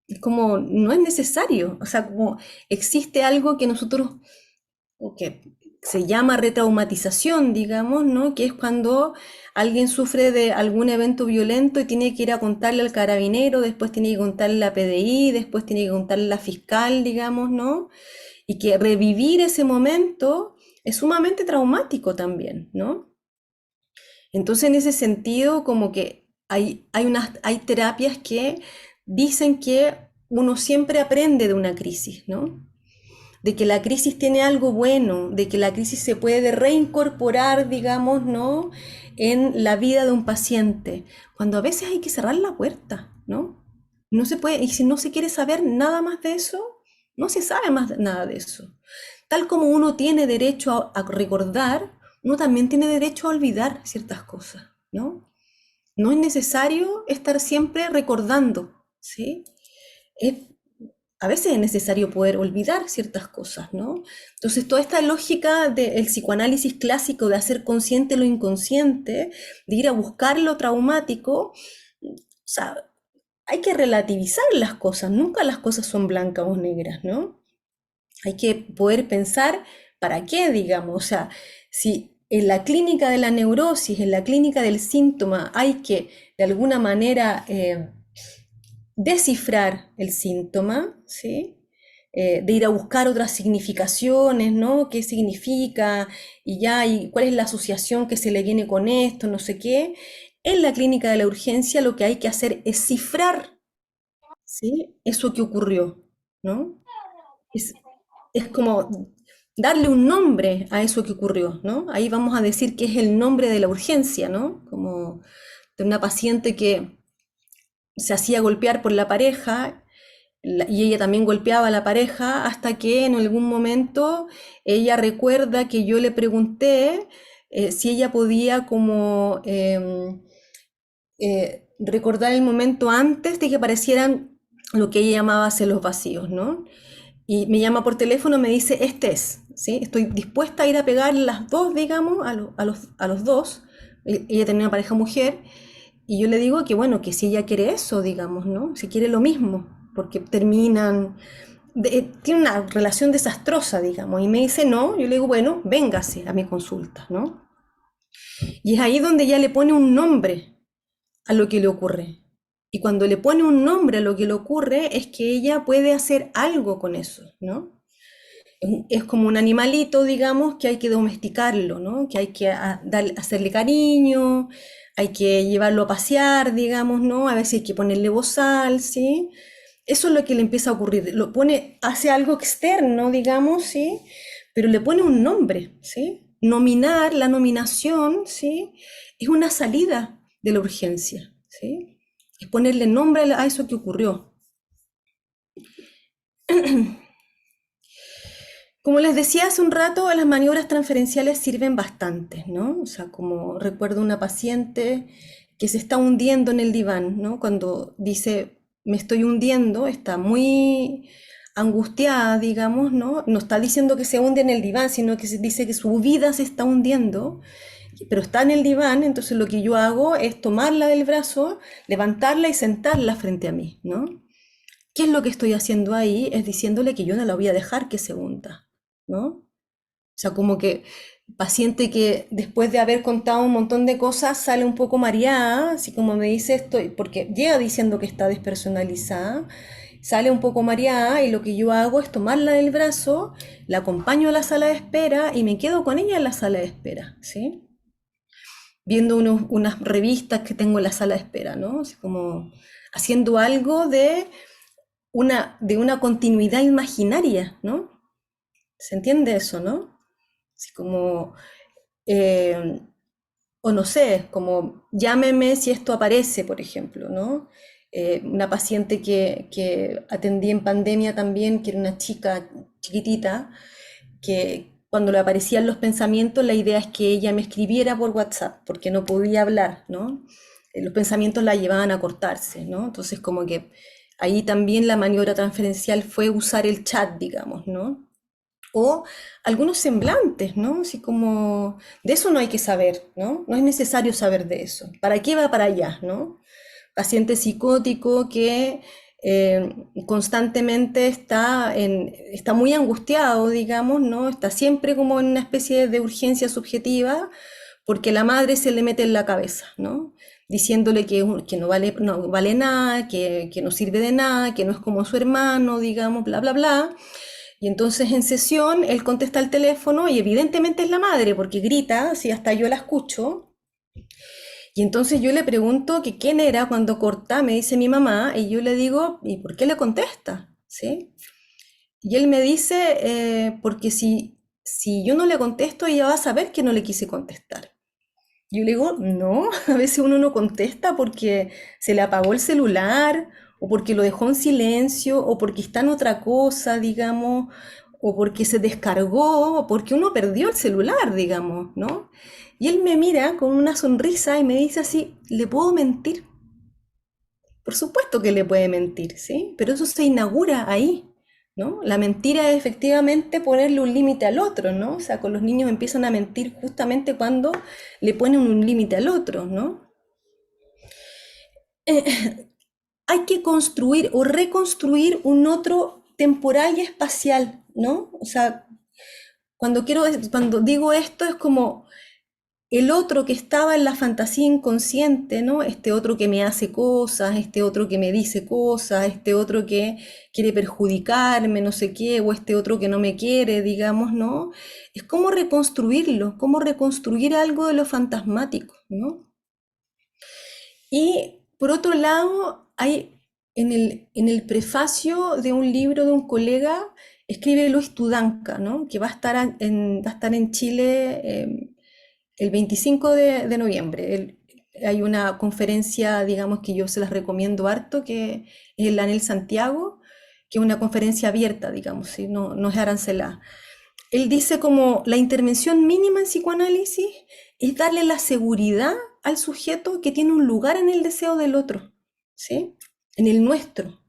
Es como, no es necesario. O sea, como existe algo que nosotros, o que se llama retraumatización, digamos, ¿no? Que es cuando alguien sufre de algún evento violento y tiene que ir a contarle al carabinero, después tiene que contarle a la PDI, después tiene que contarle a la fiscal, digamos, ¿no? Y que revivir ese momento es sumamente traumático también, ¿no? Entonces, en ese sentido, como que hay terapias que dicen que uno siempre aprende de una crisis, ¿no? De que la crisis tiene algo bueno, de que la crisis se puede reincorporar, digamos, ¿no? En la vida de un paciente, cuando a veces hay que cerrar la puerta, ¿no? No se puede, y si no se quiere saber nada más de eso, no se sabe más nada de eso. Tal como uno tiene derecho a recordar, uno también tiene derecho a olvidar ciertas cosas, ¿no? No es necesario estar siempre recordando, ¿sí? Es, a veces es necesario poder olvidar ciertas cosas, ¿no? Entonces, toda esta lógica del psicoanálisis clásico de hacer consciente lo inconsciente, de ir a buscar lo traumático, o sea, hay que relativizar las cosas, nunca las cosas son blancas o negras, ¿no? Hay que poder pensar para qué, digamos, o sea, si en la clínica de la neurosis, en la clínica del síntoma, hay que de alguna manera descifrar el síntoma, ¿sí? De ir a buscar otras significaciones, ¿no? ¿Qué significa? Y ya, y cuál es la asociación que se le viene con esto, no sé qué. En la clínica de la urgencia lo que hay que hacer es cifrar, ¿sí? Eso que ocurrió, ¿no? Es, es como darle un nombre a eso que ocurrió, ¿no? Ahí vamos a decir que es el nombre de la urgencia, ¿no? Como de una paciente que se hacía golpear por la pareja y ella también golpeaba a la pareja hasta que en algún momento ella recuerda que yo le pregunté si ella podía como recordar el momento antes de que aparecieran lo que ella llamaba celos vacíos, ¿no? Y me llama por teléfono, me dice, este es, ¿sí? Estoy dispuesta a ir a pegar las dos, digamos, a los dos. Ella tenía una pareja mujer, y yo le digo que bueno, que si ella quiere eso, digamos, ¿no? Si quiere lo mismo, porque terminan, tiene una relación desastrosa, digamos, y me dice no, yo le digo, bueno, véngase a mi consulta, ¿no? Y es ahí donde ella le pone un nombre a lo que le ocurre. Y cuando le pone un nombre a lo que le ocurre, es que ella puede hacer algo con eso, ¿no? Es como un animalito, digamos, que hay que domesticarlo, ¿no? Que hay que hacerle cariño, hay que llevarlo a pasear, digamos, ¿no? A veces hay que ponerle bozal, ¿sí? Eso es lo que le empieza a ocurrir. Lo pone, hace algo externo, digamos, ¿sí? Pero le pone un nombre, ¿sí? Nominar, la nominación, ¿sí? Es una salida de la urgencia, ¿sí? Es ponerle nombre a eso que ocurrió. Como les decía hace un rato, las maniobras transferenciales sirven bastante, ¿no? O sea, como recuerdo una paciente que se está hundiendo en el diván, ¿no? Cuando dice, me estoy hundiendo, está muy angustiada, digamos, ¿no? No está diciendo que se hunde en el diván, sino que se dice que su vida se está hundiendo, pero está en el diván, entonces lo que yo hago es tomarla del brazo, levantarla y sentarla frente a mí, ¿no? ¿Qué es lo que estoy haciendo ahí? Es diciéndole que yo no la voy a dejar que se hunda, ¿no? O sea, como que paciente que después de haber contado un montón de cosas sale un poco mareada, así como me dice esto, porque llega diciendo que está despersonalizada, sale un poco mareada y lo que yo hago es tomarla del brazo, la acompaño a la sala de espera y me quedo con ella en la sala de espera, ¿sí? Viendo unas revistas que tengo en la sala de espera, ¿no? Así como haciendo algo de una continuidad imaginaria, ¿no? ¿Se entiende eso, no? Así como, eh, o no sé, como llámeme si esto aparece, por ejemplo, ¿no? Una paciente que atendí en pandemia también, que era una chica chiquitita, que cuando le aparecían los pensamientos, la idea es que ella me escribiera por WhatsApp, porque no podía hablar, ¿no? Los pensamientos la llevaban a cortarse, ¿no? Entonces como que ahí también la maniobra transferencial fue usar el chat, digamos, ¿no? O algunos semblantes, ¿no? Así como, de eso no hay que saber, ¿no? No es necesario saber de eso. ¿Para qué va para allá, no? Paciente psicótico que constantemente está muy angustiado, digamos, ¿no? Está siempre como en una especie de urgencia subjetiva, porque la madre se le mete en la cabeza, ¿no? Diciéndole que no vale nada, que no sirve de nada, que no es como su hermano, digamos, bla, bla, bla. Y entonces en sesión él contesta el teléfono y evidentemente es la madre, porque grita, si hasta yo la escucho. Y entonces yo le pregunto que quién era cuando corta, me dice mi mamá, y yo le digo, ¿y por qué le contesta? ¿Sí? Y él me dice, porque si yo no le contesto, ella va a saber que no le quise contestar. Yo le digo, no, a veces uno no contesta porque se le apagó el celular, o porque lo dejó en silencio, o porque está en otra cosa, digamos, o porque se descargó, o porque uno perdió el celular, digamos, ¿no? Y él me mira con una sonrisa y me dice así, ¿le puedo mentir? Por supuesto que le puede mentir, ¿sí? Pero eso se inaugura ahí, ¿no? La mentira es efectivamente ponerle un límite al otro, ¿no? O sea, con los niños empiezan a mentir justamente cuando le ponen un límite al otro, ¿no? Hay que construir o reconstruir un otro temporal y espacial, ¿no? O sea, cuando digo esto es como el otro que estaba en la fantasía inconsciente, ¿no? Este otro que me hace cosas, este otro que me dice cosas, este otro que quiere perjudicarme, no sé qué, o este otro que no me quiere, digamos, ¿no? Es como reconstruirlo, como reconstruir algo de lo fantasmático, ¿no? Y por otro lado, hay en el prefacio de un libro de un colega, escribe Luis Tudanca, ¿no? Que va a estar en Chile el 25 de noviembre. Hay una conferencia, digamos, que yo se las recomiendo harto, que es el ANEL Santiago, que es una conferencia abierta, digamos, ¿sí? No es arancelada. Él dice como la intervención mínima en psicoanálisis es darle la seguridad al sujeto que tiene un lugar en el deseo del otro, ¿sí? En el nuestro.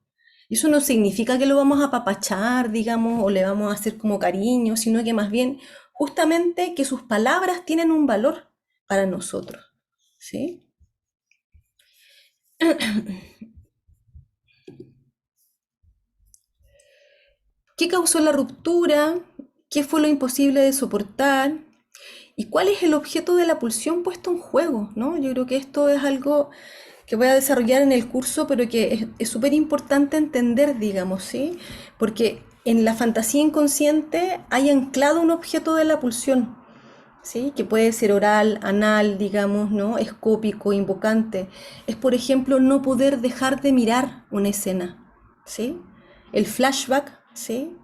Y eso no significa que lo vamos a apapachar, digamos, o le vamos a hacer como cariño, sino que más bien justamente que sus palabras tienen un valor para nosotros, ¿sí? ¿Qué causó la ruptura? ¿Qué fue lo imposible de soportar? ¿Y cuál es el objeto de la pulsión puesto en juego? ¿No? Yo creo que esto es algo que voy a desarrollar en el curso, pero que es súper importante entender, digamos, ¿sí? Porque en la fantasía inconsciente hay anclado un objeto de la pulsión, ¿sí? Que puede ser oral, anal, digamos, ¿no? Escópico, invocante. Es, por ejemplo, no poder dejar de mirar una escena, ¿sí? El flashback, ¿sí?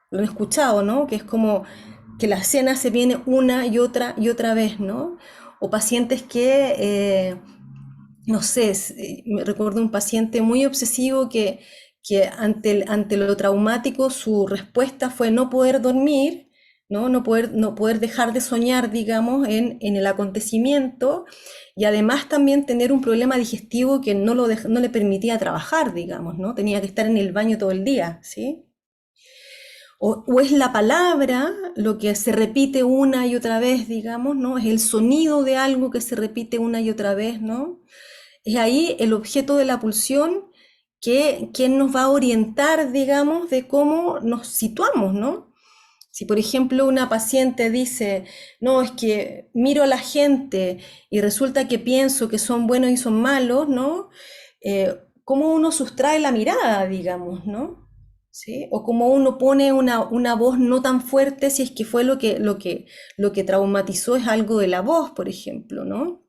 Lo han escuchado, ¿no? Que es como que la escena se viene una y otra vez, ¿no? O pacientes que, no sé, me recuerdo un paciente muy obsesivo que ante lo traumático su respuesta fue no poder dormir, ¿no? No poder dejar de soñar, digamos, en el acontecimiento, y además también tener un problema digestivo que no le permitía trabajar, digamos, ¿no? Tenía que estar en el baño todo el día, ¿sí? O es la palabra lo que se repite una y otra vez, digamos, ¿no? Es el sonido de algo que se repite una y otra vez, ¿no? Es ahí el objeto de la pulsión que nos va a orientar, digamos, de cómo nos situamos, ¿no? Si, por ejemplo, una paciente dice, no, es que miro a la gente y resulta que pienso que son buenos y son malos, ¿no? ¿Cómo uno sustrae la mirada, digamos, ¿no? ¿Sí? O cómo uno pone una voz no tan fuerte si es que fue lo que traumatizó es algo de la voz, por ejemplo, ¿no?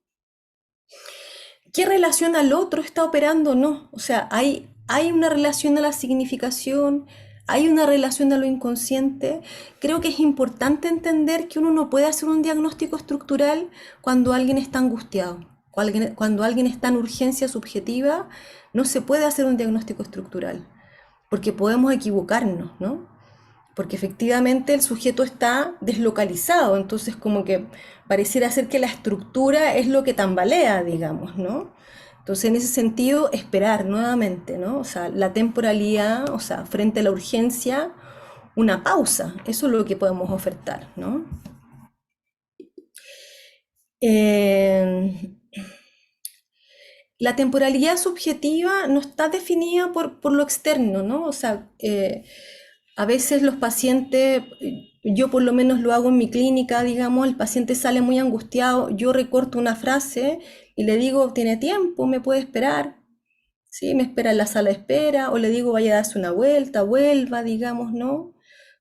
¿Qué relación al otro está operando o no? O sea, hay una relación a la significación, hay una relación a lo inconsciente. Creo que es importante entender que uno no puede hacer un diagnóstico estructural cuando alguien está angustiado, cuando alguien está en urgencia subjetiva, no se puede hacer un diagnóstico estructural, porque podemos equivocarnos, ¿no? Porque efectivamente el sujeto está deslocalizado, entonces como que pareciera ser que la estructura es lo que tambalea, digamos, ¿no? Entonces en ese sentido esperar nuevamente, ¿no? O sea, la temporalidad, o sea, frente a la urgencia, una pausa, eso es lo que podemos ofertar, ¿no? la temporalidad subjetiva no está definida por lo externo, ¿no? O sea, a veces los pacientes, yo por lo menos lo hago en mi clínica, digamos, el paciente sale muy angustiado, yo recorto una frase y le digo, tiene tiempo, me puede esperar, ¿sí? Me espera en la sala de espera, o le digo, vaya a darse una vuelta, vuelva, digamos, ¿no?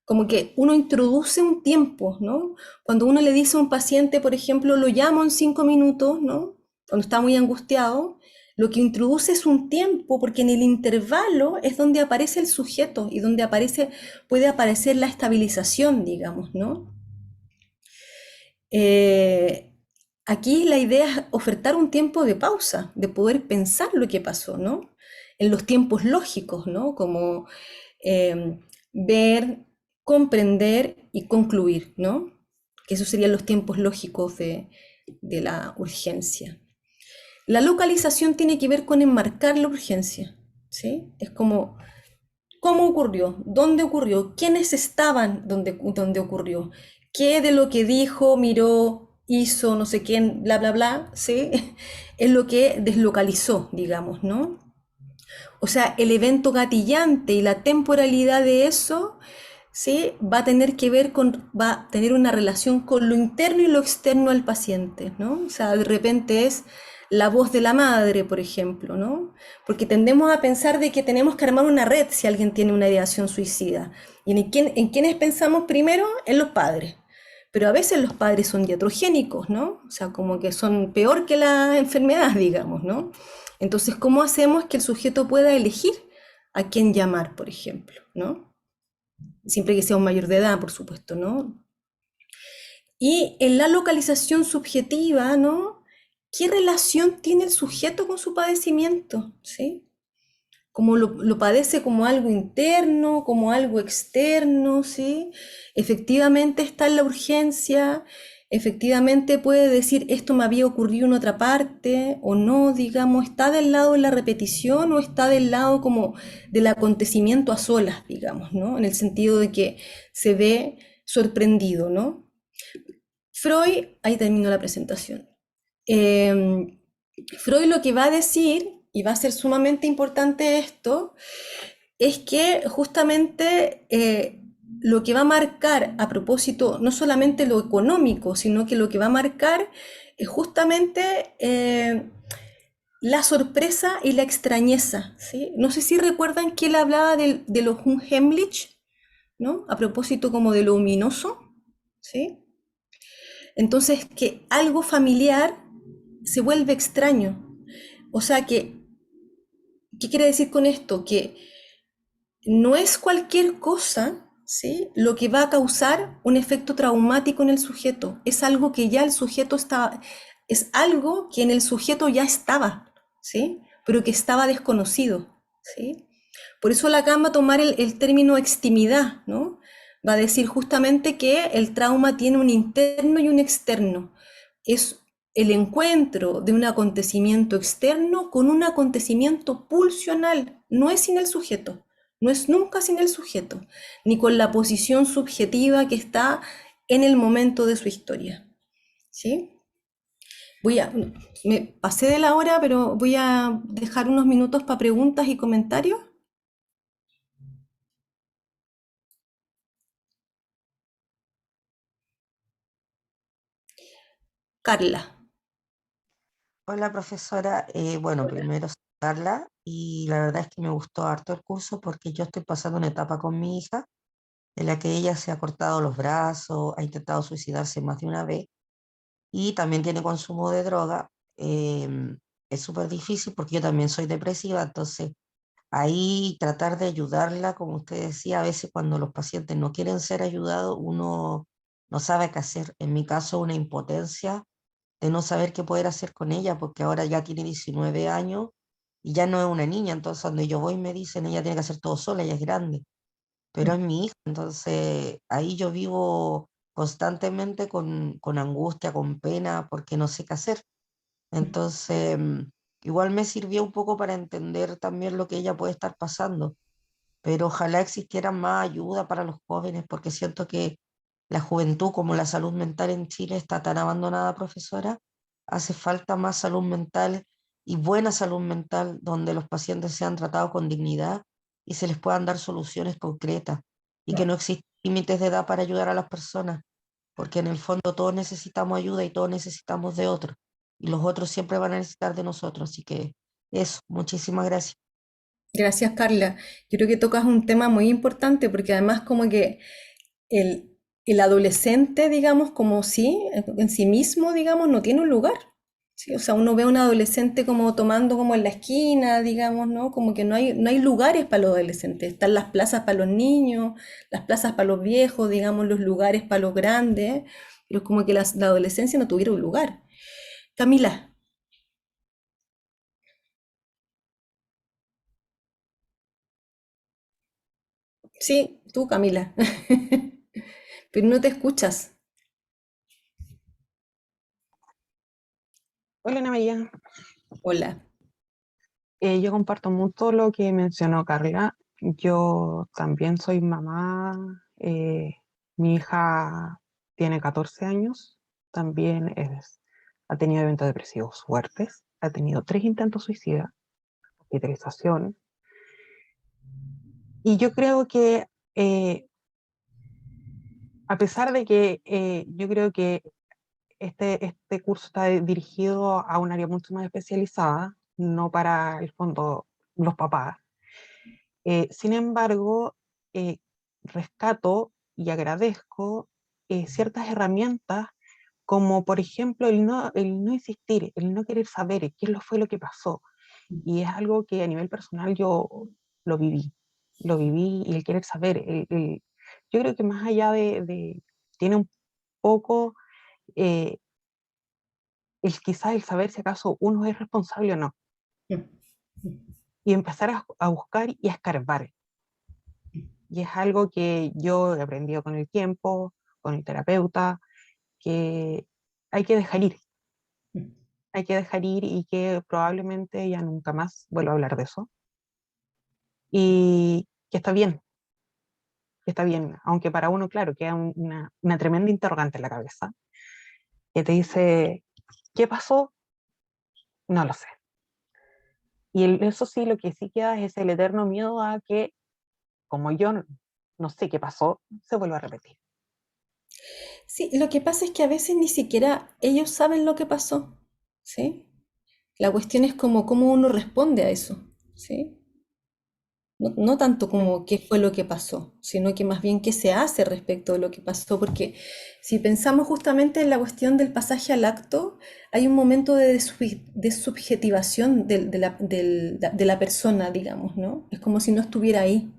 Como que uno introduce un tiempo, ¿no? Cuando uno le dice a un paciente, por ejemplo, lo llamo en 5 minutos, ¿no? Cuando está muy angustiado, lo que introduce es un tiempo, porque en el intervalo es donde aparece el sujeto y donde puede aparecer la estabilización, digamos, ¿no? Aquí la idea es ofertar un tiempo de pausa, de poder pensar lo que pasó, ¿no? En los tiempos lógicos, ¿no? Como ver, comprender y concluir, ¿no? Que esos serían los tiempos lógicos de la urgencia. La localización tiene que ver con enmarcar la urgencia, ¿sí? Es como, ¿cómo ocurrió? ¿Dónde ocurrió? ¿Quiénes estaban donde ocurrió? ¿Qué de lo que dijo, miró, hizo, no sé quién, bla, bla, bla, ¿sí? Es lo que deslocalizó, digamos, ¿no? O sea, el evento gatillante y la temporalidad de eso, ¿sí? Va a tener una relación con lo interno y lo externo al paciente, ¿no? O sea, de repente es la voz de la madre, por ejemplo, ¿no? Porque tendemos a pensar de que tenemos que armar una red si alguien tiene una ideación suicida. ¿Y en quiénes pensamos primero? En los padres. Pero a veces los padres son iatrogénicos, ¿no? O sea, como que son peor que la enfermedad, digamos, ¿no? Entonces, ¿cómo hacemos que el sujeto pueda elegir a quién llamar, por ejemplo, ¿no? Siempre que sea un mayor de edad, por supuesto, ¿no? Y en la localización subjetiva, ¿no? ¿Qué relación tiene el sujeto con su padecimiento? ¿Sí? Como lo padece como algo interno, como algo externo, ¿sí? Efectivamente está en la urgencia, efectivamente puede decir esto me había ocurrido en otra parte o no, digamos, está del lado de la repetición o está del lado como del acontecimiento a solas, digamos, ¿no? En el sentido de que se ve sorprendido, ¿no? Freud, ahí termino la presentación. Freud lo que va a decir, y va a ser sumamente importante esto, es que justamente lo que va a marcar a propósito, no solamente lo económico, sino que lo que va a marcar es justamente la sorpresa y la extrañeza, ¿sí? No sé si recuerdan que él hablaba de los Unheimlich, ¿no? A propósito como de lo ominoso, ¿sí? Entonces, que algo familiar se vuelve extraño. O sea que, ¿qué quiere decir con esto? Que no es cualquier cosa, ¿sí? Lo que va a causar un efecto traumático en el sujeto. Es algo que ya el sujeto estaba, es algo que en el sujeto ya estaba, ¿sí? Pero que estaba desconocido, ¿sí? Por eso Lacan va a tomar el término extimidad, ¿no? Va a decir justamente que el trauma tiene un interno y un externo. Es el encuentro de un acontecimiento externo con un acontecimiento pulsional. No es sin el sujeto, no es nunca sin el sujeto, ni con la posición subjetiva que está en el momento de su historia. ¿Sí? Me pasé de la hora, pero voy a dejar unos minutos para preguntas y comentarios. Carla. Hola profesora, bueno, primero soy Carla y la verdad es que me gustó harto el curso porque yo estoy pasando una etapa con mi hija en la que ella se ha cortado los brazos, ha intentado suicidarse más de una vez y también tiene consumo de droga. Es súper difícil porque yo también soy depresiva, entonces ahí tratar de ayudarla, como usted decía, a veces cuando los pacientes no quieren ser ayudados, uno no sabe qué hacer. En mi caso, una impotencia de no saber qué poder hacer con ella, porque ahora ya tiene 19 años y ya no es una niña, entonces donde yo voy me dicen, ella tiene que hacer todo sola, ella es grande, pero es mi hija, entonces ahí yo vivo constantemente con angustia, con pena, porque no sé qué hacer. Entonces, igual me sirvió un poco para entender también lo que ella puede estar pasando, pero ojalá existiera más ayuda para los jóvenes, porque siento que la juventud, como la salud mental en Chile está tan abandonada, profesora, hace falta más salud mental y buena salud mental, donde los pacientes sean tratados con dignidad y se les puedan dar soluciones concretas y que no existen límites de edad para ayudar a las personas, porque en el fondo todos necesitamos ayuda y todos necesitamos de otros, y los otros siempre van a necesitar de nosotros. Así que eso, muchísimas gracias. Gracias, Carla. Yo creo que tocas un tema muy importante porque además como que el adolescente, digamos, como sí, en sí mismo, digamos, no tiene un lugar. ¿Sí? O sea, uno ve a un adolescente como tomando como en la esquina, digamos, ¿no? Como que no hay lugares para los adolescentes. Están las plazas para los niños, las plazas para los viejos, digamos, los lugares para los grandes, pero es como que la adolescencia no tuviera un lugar. Camila, sí, tú, Camila, pero no te escuchas. Hola, Ana María. Hola. Yo comparto mucho lo que mencionó Carla. Yo también soy mamá. Mi hija tiene 14 años. También ha tenido eventos depresivos fuertes. Ha tenido 3 intentos suicidas, hospitalización. Y yo creo que, a pesar de que yo creo que este curso está dirigido a un área mucho más especializada, no para el fondo los papás. Sin embargo, eh, rescato y agradezco ciertas herramientas, como por ejemplo el no insistir, el no querer saber qué fue lo que pasó. Y es algo que a nivel personal yo lo viví, lo viví, y el querer saber, yo creo que más allá tiene un poco eh, quizás el saber si acaso uno es responsable o no, y empezar a buscar y a escarbar. Y es algo que yo he aprendido con el tiempo, con el terapeuta, que hay que dejar ir, hay que dejar ir, y que probablemente ya nunca más vuelva a hablar de eso. Y que está bien, aunque para uno, claro, queda una tremenda interrogante en la cabeza, que te dice, ¿qué pasó? No lo sé. Y eso sí, lo que sí queda es el eterno miedo a que, como yo no sé qué pasó, se vuelva a repetir. Sí, lo que pasa es que a veces ni siquiera ellos saben lo que pasó, ¿sí? La cuestión es como cómo uno responde a eso, ¿sí? No tanto Sí. como qué fue lo que pasó, sino que más bien qué se hace respecto de lo que pasó, porque si pensamos justamente en la cuestión del pasaje al acto, hay un momento de subjetivación de la persona, digamos, ¿no? Es como si no estuviera ahí,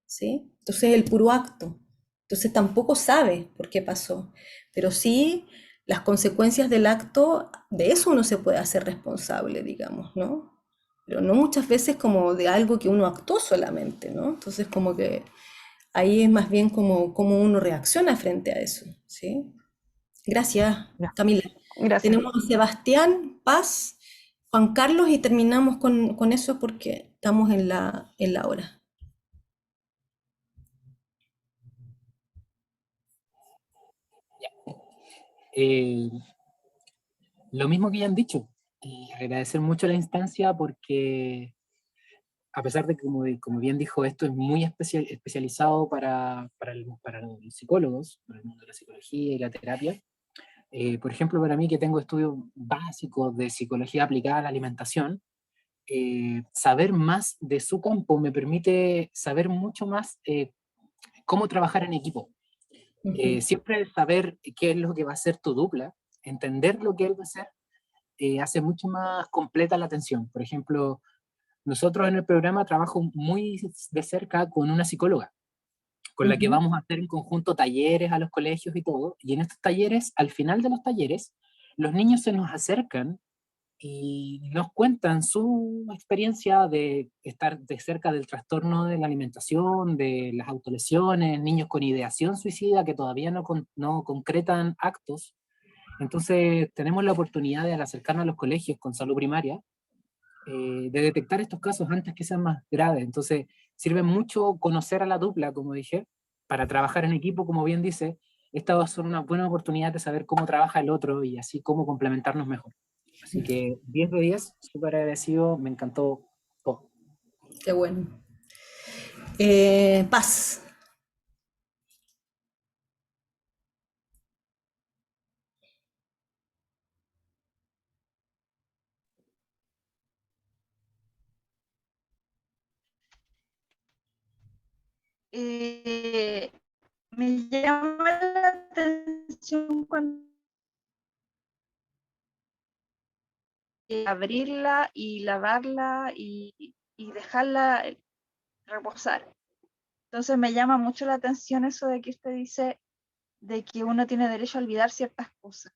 ¿sí? Entonces el puro acto. Entonces tampoco sabe por qué pasó, pero sí las consecuencias del acto, de eso uno se puede hacer responsable, digamos, ¿no? Pero no muchas veces como de algo que uno actuó solamente, ¿no? Entonces como que ahí es más bien como uno reacciona frente a eso, ¿sí? Gracias, Ya, Camila. gracias. Tenemos a Sebastián, Paz, Juan Carlos y terminamos con eso porque estamos en la hora. Eh, lo mismo que ya han dicho, agradecer mucho la instancia porque a pesar de que, como bien dijo, esto es muy especializado para los psicólogos, para el mundo de la psicología y la terapia. Por ejemplo, para mí que tengo estudios básicos de psicología aplicada a la alimentación, saber más de su campo me permite saber mucho más cómo trabajar en equipo. Siempre saber qué es lo que va a ser tu dupla, entender lo que él va a hacer, hace mucho más completa la atención. Por ejemplo, nosotros en el programa trabajo muy de cerca con una psicóloga, con la que Ujú. vamos a hacer en conjunto talleres a los colegios y todo. Y en estos talleres, al final de los talleres, los niños se nos acercan y nos cuentan su experiencia de estar de cerca del trastorno de la alimentación, de las autolesiones, niños con ideación suicida que todavía no concretan actos. Entonces tenemos la oportunidad de, al acercarnos a los colegios con salud primaria, de detectar estos casos antes que sean más graves. Entonces sirve mucho conocer a la dupla, como dije, para trabajar en equipo, como bien dice. Esta va a ser una buena oportunidad de saber cómo trabaja el otro y así cómo complementarnos mejor. Así que 10 de 10, súper agradecido, me encantó todo. Qué bueno. Paz. Me llama la atención cuando abrirla y lavarla y dejarla reposar. Entonces me llama mucho la atención eso de que usted dice de que uno tiene derecho a olvidar ciertas cosas.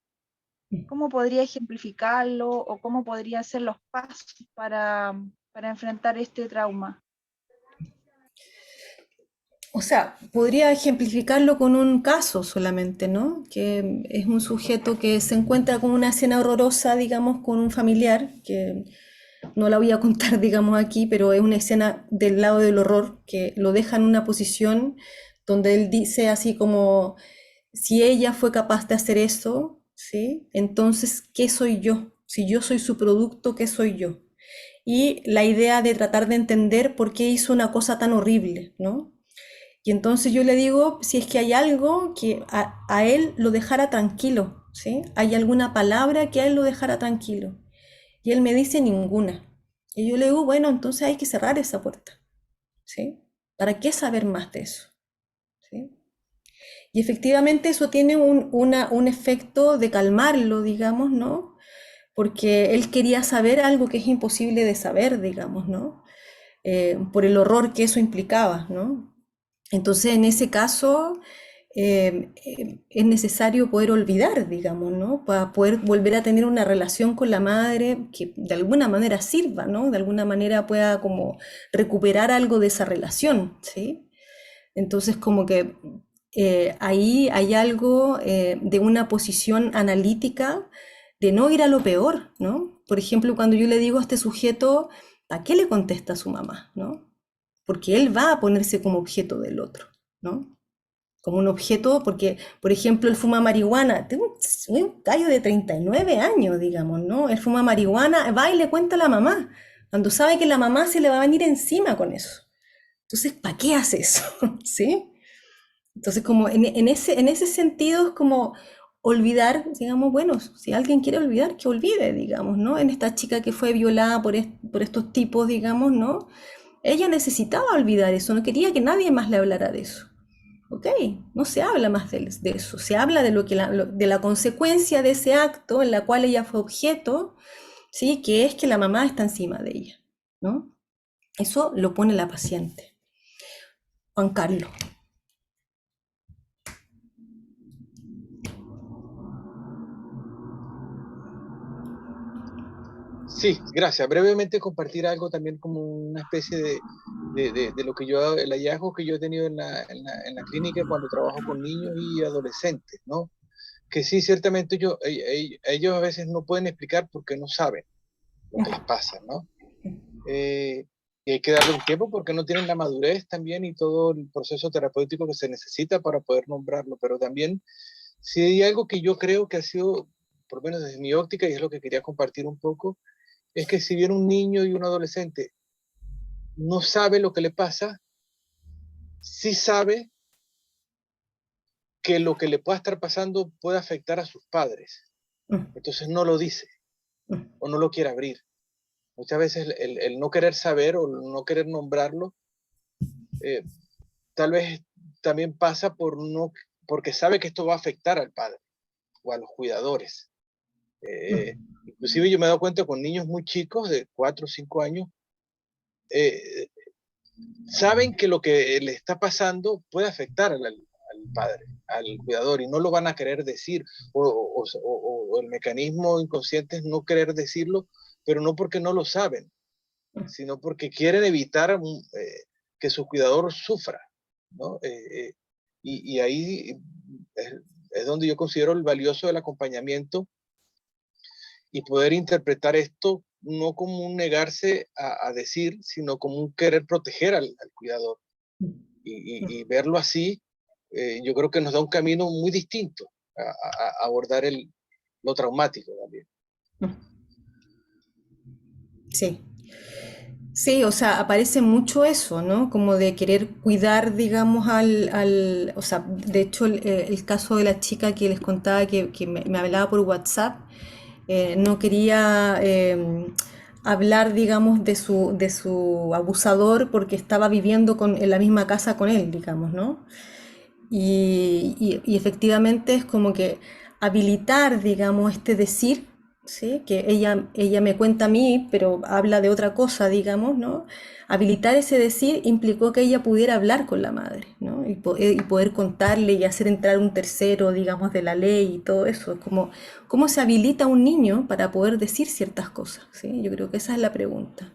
¿Cómo podría ejemplificarlo o cómo podría ser los pasos para enfrentar este trauma? O sea, podría ejemplificarlo con un caso solamente, ¿no? Que es un sujeto que se encuentra con una escena horrorosa, digamos, con un familiar, que no la voy a contar, digamos, aquí, pero es una escena del lado del horror, que lo deja en una posición donde él dice así como, si ella fue capaz de hacer eso, ¿sí? Entonces, ¿qué soy yo? Si yo soy su producto, ¿qué soy yo? Y la idea de tratar de entender por qué hizo una cosa tan horrible, ¿no? Y entonces yo le digo si es que hay algo que a él lo dejara tranquilo, ¿sí? ¿Hay alguna palabra que a él lo dejara tranquilo? Y él me dice ninguna. Y yo le digo, bueno, entonces hay que cerrar esa puerta, ¿sí? ¿Para qué saber más de eso? ¿Sí? Y efectivamente eso tiene un efecto de calmarlo, digamos, ¿no? Porque él quería saber algo que es imposible de saber, digamos, ¿no? Por el horror que eso implicaba, ¿no? Entonces, en ese caso, es necesario poder olvidar, digamos, ¿no? Para poder volver a tener una relación con la madre que de alguna manera sirva, ¿no? De alguna manera pueda como recuperar algo de esa relación, ¿sí? Entonces, como que ahí hay algo de una posición analítica de no ir a lo peor, ¿no? Por ejemplo, cuando yo le digo a este sujeto, ¿a qué le contesta a su mamá, ¿no? Porque él va a ponerse como objeto del otro, ¿no? Como un objeto, porque, por ejemplo, él fuma marihuana, tengo un gallo de 39 años, digamos, ¿no? Él fuma marihuana, va y le cuenta a la mamá, cuando sabe que la mamá se le va a venir encima con eso. Entonces, ¿para qué hace eso? ¿Sí? Entonces, como en ese sentido es como olvidar, digamos, bueno, si alguien quiere olvidar, que olvide, digamos, ¿no? En esta chica que fue violada por estos tipos, digamos, ¿no? Ella necesitaba olvidar eso, no quería que nadie más le hablara de eso. ¿Ok? No se habla más de eso, se habla de, de la consecuencia de ese acto en la cual ella fue objeto, ¿sí? Que es que la mamá está encima de ella, ¿no? Eso lo pone la paciente. Juan Carlos. Sí, gracias. Brevemente compartir algo también como una especie de lo que yo, el hallazgo que yo he tenido en la clínica cuando trabajo con niños y adolescentes, ¿no? Que sí, ciertamente ellos a veces no pueden explicar porque no saben lo que les pasa, ¿no? Y hay que darle un tiempo porque no tienen la madurez también y todo el proceso terapéutico que se necesita para poder nombrarlo, pero también si hay algo que yo creo que ha sido, por lo menos desde mi óptica, y es lo que quería compartir un poco, es que si bien un niño y un adolescente no sabe lo que le pasa, sí sabe que lo que le pueda estar pasando puede afectar a sus padres. Entonces no lo dice o no lo quiere abrir. Muchas veces el no querer saber o no querer nombrarlo, tal vez también pasa porque sabe que esto va a afectar al padre o a los cuidadores. Inclusive yo me he dado cuenta con niños muy chicos, de 4 o 5 años, saben que lo que le está pasando puede afectar al padre, al cuidador, y no lo van a querer decir, o el mecanismo inconsciente es no querer decirlo, pero no porque no lo saben, sino porque quieren evitar que su cuidador sufra, ¿no? Y ahí es donde yo considero el valioso del acompañamiento y poder interpretar esto no como un negarse a decir, sino como un querer proteger al cuidador. Y verlo así, yo creo que nos da un camino muy distinto a abordar lo traumático también. Sí. Sí, o sea, aparece mucho eso, ¿no? Como de querer cuidar, digamos, o sea, de hecho, el caso de la chica que les contaba que me hablaba por WhatsApp, no quería hablar, digamos, de su abusador porque estaba viviendo en la misma casa con él, digamos, ¿no? Y efectivamente es como que habilitar, digamos, este decir, ¿sí? Que ella me cuenta a mí, pero habla de otra cosa, digamos, ¿no? Habilitar ese decir implicó que ella pudiera hablar con la madre, ¿no? Y poder contarle y hacer entrar un tercero, digamos, de la ley y todo eso. Es como, ¿cómo se habilita a un niño para poder decir ciertas cosas? ¿Sí? Yo creo que esa es la pregunta.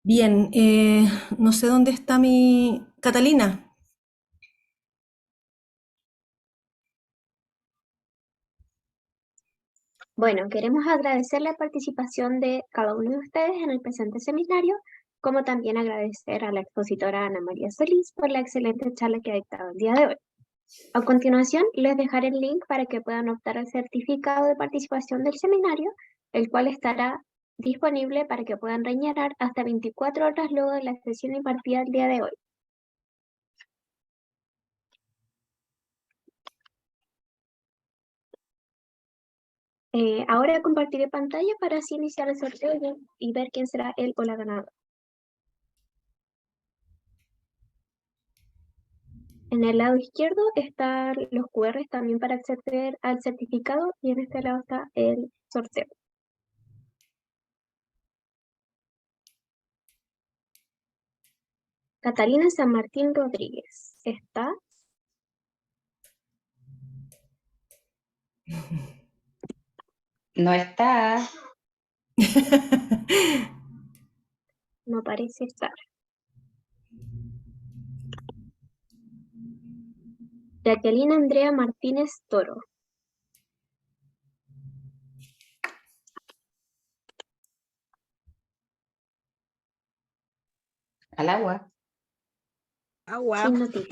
Bien, no sé dónde está mi... Catalina. Bueno, queremos agradecer la participación de cada uno de ustedes en el presente seminario, como también agradecer a la expositora Ana María Solís por la excelente charla que ha dictado el día de hoy. A continuación, les dejaré el link para que puedan optar al certificado de participación del seminario, el cual estará disponible para que puedan rellenar hasta 24 horas luego de la sesión impartida el día de hoy. Ahora compartiré pantalla para así iniciar el sorteo y ver quién será el o la ganadora. En el lado izquierdo están los QRs también para acceder al certificado y en este lado está el sorteo. Catalina San Martín Rodríguez está. No está. No parece estar. Jacqueline Andrea Martínez Toro. Al agua. Agua. Sin noticias.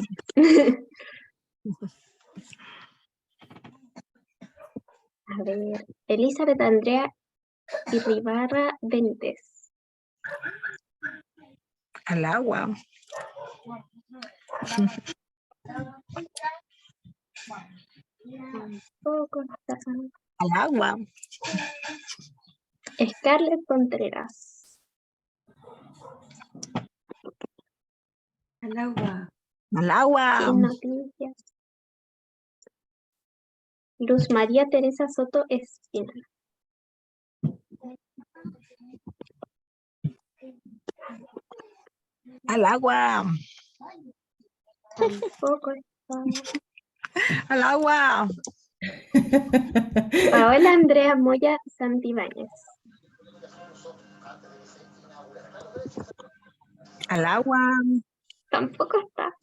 A ver, Elizabeth Andrea Irribarra Benítez. Al agua. Tampoco está. Al agua. Scarlett Contreras. Al agua. Al agua. Sin noticias. Luz María Teresa Soto Espinal. Al agua. Tampoco está. Al agua. Paola Andrea Moya Santibáñez. Al agua. Tampoco está.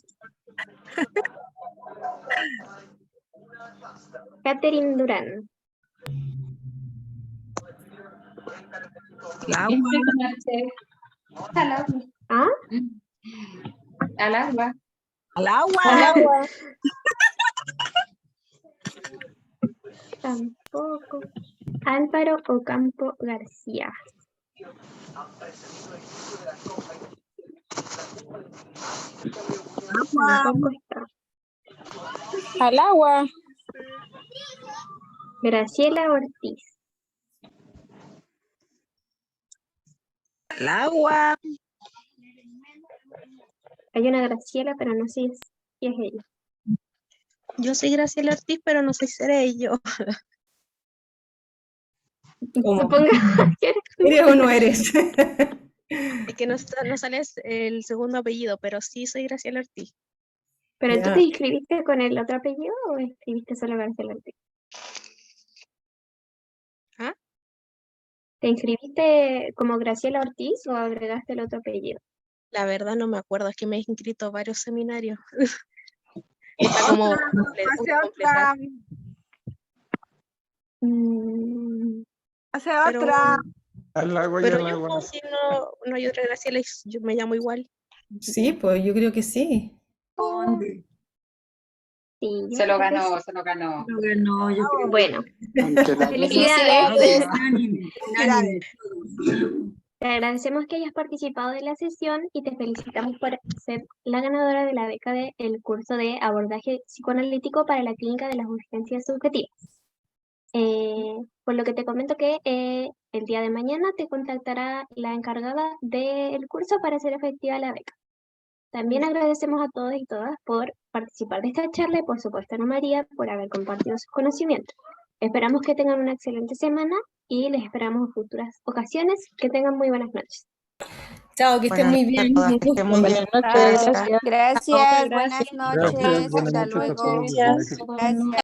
Catherine Durán. Al agua. Al agua. ¿Ah? Al agua. Al agua. Al agua. Tampoco. Álvaro Ocampo García. Tampoco está. Al agua. Graciela Ortiz. Al agua. Hay una Graciela, pero no sé si es ella. Yo soy Graciela Ortiz, pero no sé si seré yo. ¿Cómo? Supongo que eres tú. ¿Eres o no eres? Es que no sale el segundo apellido, pero sí soy Graciela Ortiz. ¿Pero tú Ya. te inscribiste con el otro apellido o escribiste solo Graciela Ortiz? ¿Ah? ¿Te inscribiste como Graciela Ortiz o agregaste el otro apellido? La verdad no me acuerdo, es que me he inscrito a varios seminarios. Está como completado. Hace Pero, otra. Al agua y pero al yo agua. si no hay otra Graciela y yo me llamo igual. Sí, pues yo creo que sí. Sí, yo Se lo creo que ganó, sí. se lo ganó. Lo ganó, yo creo. Bueno, Aunque la felicidades. unánime, unánime. Te agradecemos que hayas participado de la sesión y te felicitamos por ser la ganadora de la beca del curso de abordaje psicoanalítico para la clínica de las urgencias subjetivas. Por lo que te comento que el día de mañana te contactará la encargada del curso para hacer efectiva la beca. También agradecemos a todos y todas por participar de esta charla y por supuesto a Ana María por haber compartido sus conocimientos. Esperamos que tengan una excelente semana y les esperamos en futuras ocasiones. Que tengan muy buenas noches. Chao, que estén muy bien. todas, Un que estén muy gusto. bien. Buenas noches. Gracias. Gracias. Gracias, buenas Gracias, noches, buenas hasta noches a luego. todos. Gracias. Gracias.